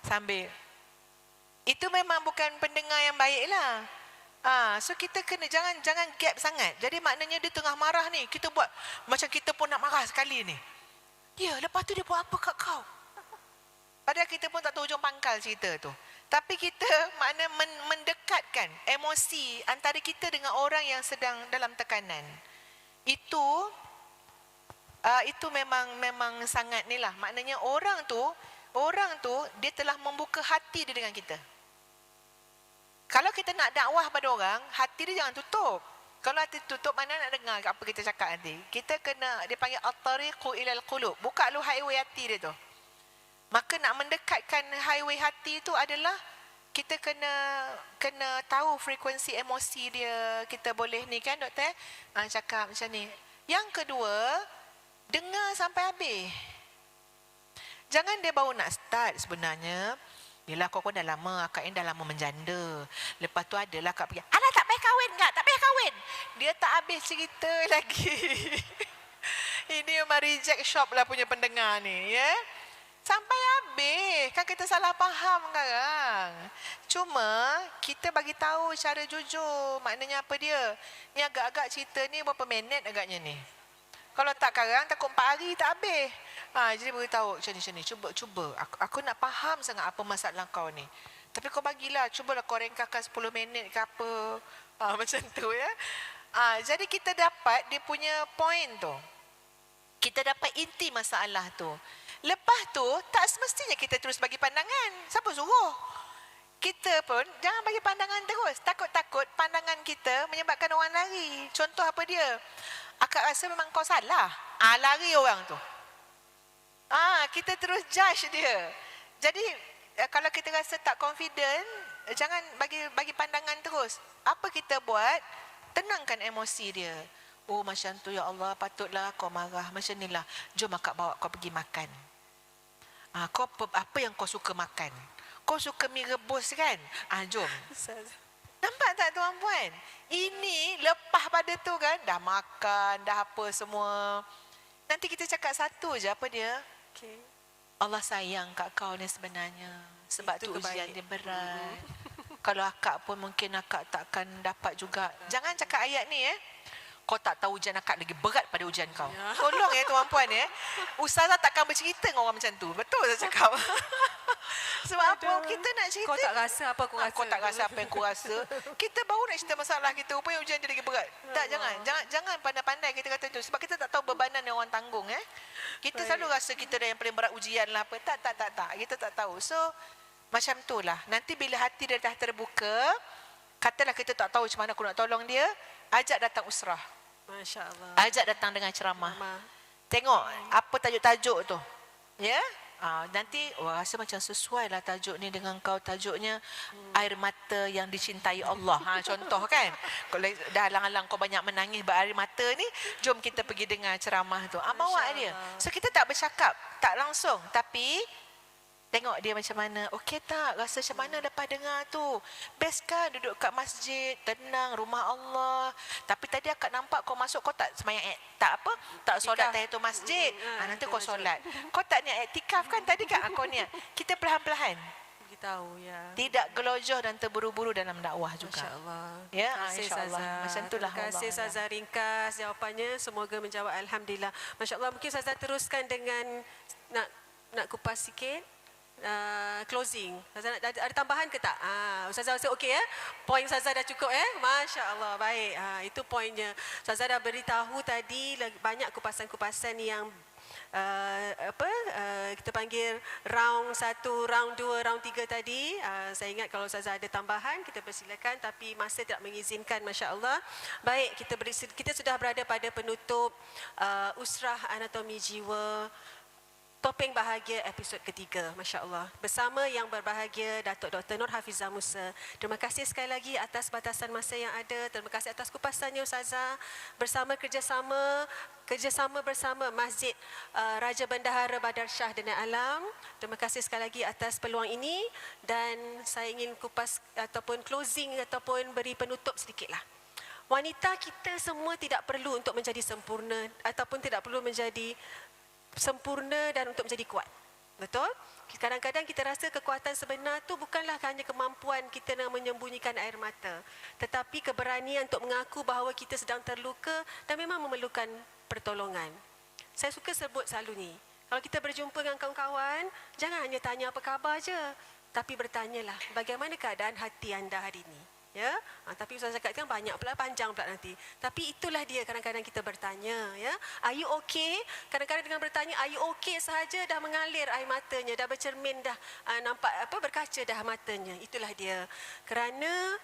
sambil. Itu memang bukan pendengar yang baik lah. So kita kena jangan gap sangat. Jadi maknanya dia tengah marah ni, kita buat macam kita pun nak marah sekali ni. Ya, lepas tu dia buat apa kat kau? Padahal kita pun tak tahu ujung pangkal cerita tu. Tapi kita mendekatkan emosi antara kita dengan orang yang sedang dalam tekanan. Itu memang sangat ni lah. Maknanya orang tu dia telah membuka hati dia dengan kita. Kalau kita nak dakwah pada orang, hati dia jangan tutup. Kalau hati tutup, mana nak dengar apa kita cakap nanti. Kita kena, dia panggil at-tariqu ilal qulub. Buka lu highway hati dia tu. Maka nak mendekatkan highway hati itu adalah kita kena tahu frekuensi emosi dia. Kita boleh ni kan doktor, cakap macam ni. Yang kedua, dengar sampai habis. Jangan dia baru nak start sebenarnya. Yelah kau dah lama, akak ni dah lama menjanda. Lepas tu adalah akak pergi, alah tak payah kahwin kak, tak payah kahwin. Dia tak habis cerita lagi. Ini memang reject shop lah punya pendengar ni ya. Sampai habis, kan kita salah faham sekarang. Cuma kita bagi tahu cara jujur. Maknanya apa dia? Ni agak-agak cerita ni berapa minit agaknya ni. Kalau tak sekarang takut 4 hari tak habis. Jadi beritahu macam ni. Cuba. Aku nak faham sangat apa masalah kau ni. Tapi kau bagilah, cubalah kau ringkaskan 10 minit ke apa. Macam tu ya. Jadi kita dapat dia punya point tu. Kita dapat inti masalah tu. Lepas tu, tak semestinya kita terus bagi pandangan. Siapa suruh? Kita pun jangan bagi pandangan terus. Takut-takut pandangan kita menyebabkan orang lari. Contoh apa dia? Akak rasa memang kau salah. Lari orang tu. Kita terus judge dia. Jadi kalau kita rasa tak confident, jangan bagi pandangan terus. Apa kita buat? Tenangkan emosi dia. Oh macam tu ya Allah, patutlah kau marah. Macam ni lah. Jom akak bawa kau pergi makan. Kau apa yang kau suka makan? Kau suka mi rebus kan? Jom. Nampak tak tuan-puan? Ini lepas pada tu kan, dah makan, dah apa semua. Nanti kita cakap satu je, apa dia? Okay. Allah sayang kat kau ni sebenarnya. Sebab Itu tu ujian kebaik. dia berat. Kalau akak pun mungkin akak takkan dapat juga. Jangan cakap ayat ni Kau tak tahu ujian akak lagi berat pada ujian kau. Tolong tuan-puan Ustazah takkan bercerita dengan orang macam tu. Betul saya cakap. Sebab apa kita nak cerita? Kau tak rasa apa aku rasa. Kau tak rasa apa yang kau rasa. Kita baru nak cerita masalah kita. Rupanya ujian dia lagi berat. Tak, jangan pandai-pandai kita kata tu. Sebab kita tak tahu bebanan yang orang tanggung. Kita selalu rasa kita dah yang paling berat ujian lah apa. Tak. Kita tak tahu. So, macam tu lah. Nanti bila hati dia dah terbuka, katalah kita tak tahu macam mana aku nak tolong dia, ajak datang usrah. Masya Allah. Ajak datang dengan ceramah. Mama. Tengok apa tajuk-tajuk tu. Ya? Nanti rasa macam sesuai lah tajuk ni dengan kau. Tajuknya air mata yang dicintai Allah. Contoh kan. Kalau dah alang-alang kau banyak menangis berair mata ni, jom kita pergi dengar ceramah tu. Bawa dia. So kita tak bercakap, tak langsung, tapi tengok dia macam mana. Okey tak? Rasa macam mana lepas dengar tu? Best kan duduk kat masjid, tenang, rumah Allah. Tapi tadi akak nampak kau masuk, kau tak semayang, tak solat tahiyatul masjid. Nanti kau solat. Kau tak niat iktikaf kan tadi kan kau niat. Kita perlahan-lahan. Beritahu ya. Tidak gelojoh dan terburu-buru dalam dakwah juga. InsyaAllah. Ya, Terima kasih insyaAllah. Ustazah. Macam itulah. Terima kasih Ustazah ringkas jawapannya. Semoga menjawab Alhamdulillah. Masya Allah, mungkin Ustazah teruskan dengan nak kupas sikit. Closing. Ustazah ada tambahan ke tak? Ustazah rasa okey Poin Ustazah dah cukup Masya Allah, baik. Itu poinnya. Ustazah dah beritahu tadi banyak kupasan-kupasan yang kita panggil round 1, round 2, round 3 tadi. Saya ingat kalau Ustazah ada tambahan kita persilakan, tapi masa tidak mengizinkan. Masya Allah. Baik, kita sudah berada pada penutup Usrah Anatomi Jiwa Topeng Bahagia episod ketiga. Masya Allah. Bersama yang berbahagia Datuk Dr. Nur Hafizah Musa. Terima kasih sekali lagi atas batasan masa yang ada. Terima kasih atas kupasannya Ustazah. Kerjasama bersama Masjid Raja Bendahara Badar Shah Dana Alam. Terima kasih sekali lagi atas peluang ini. Dan saya ingin kupas ataupun closing ataupun beri penutup sedikitlah. Wanita kita semua tidak perlu untuk menjadi sempurna ataupun tidak perlu menjadi sempurna dan untuk menjadi kuat. Betul? Kadang-kadang kita rasa kekuatan sebenar tu bukanlah hanya kemampuan kita nak menyembunyikan air mata, tetapi keberanian untuk mengaku bahawa kita sedang terluka dan memang memerlukan pertolongan. Saya suka sebut selalu ni. Kalau kita berjumpa dengan kawan-kawan, jangan hanya tanya apa khabar je, tapi bertanyalah bagaimana keadaan hati anda hari ini. Ya, tapi Ustaz cakap kan banyak pula, panjang pula nanti. Tapi itulah dia kadang-kadang kita bertanya, ya. Are you okay? Kadang-kadang dengan bertanya are you okay sahaja dah mengalir air matanya, dah bercermin, dah nampak berkaca dah matanya. Itulah dia. Kerana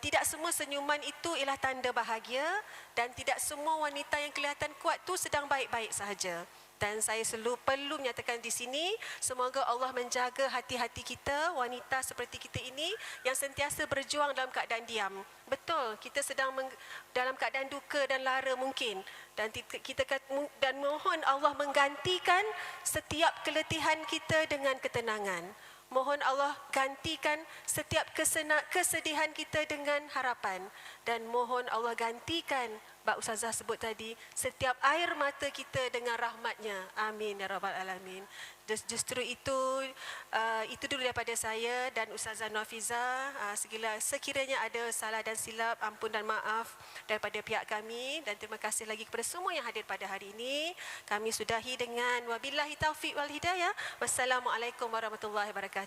tidak semua senyuman itu ialah tanda bahagia dan tidak semua wanita yang kelihatan kuat tu sedang baik-baik sahaja. Dan saya selalu perlu menyatakan di sini, semoga Allah menjaga hati-hati kita, wanita seperti kita ini yang sentiasa berjuang dalam keadaan diam. Betul, kita sedang dalam keadaan duka dan lara mungkin. Dan mohon Allah menggantikan setiap keletihan kita dengan ketenangan. Mohon Allah gantikan setiap kesedihan kita dengan harapan. Dan mohon Allah gantikan, Mbak Ustazah sebut tadi, setiap air mata kita dengan rahmatnya. Amin ya Rabbal Alamin. Justru itu dulu daripada saya dan Ustazah Nafizah. Sekiranya ada salah dan silap, ampun dan maaf daripada pihak kami. Dan terima kasih lagi kepada semua yang hadir pada hari ini. Kami sudahi dengan wabillahi taufiq wal hidayah. Wassalamualaikum warahmatullahi wabarakatuh.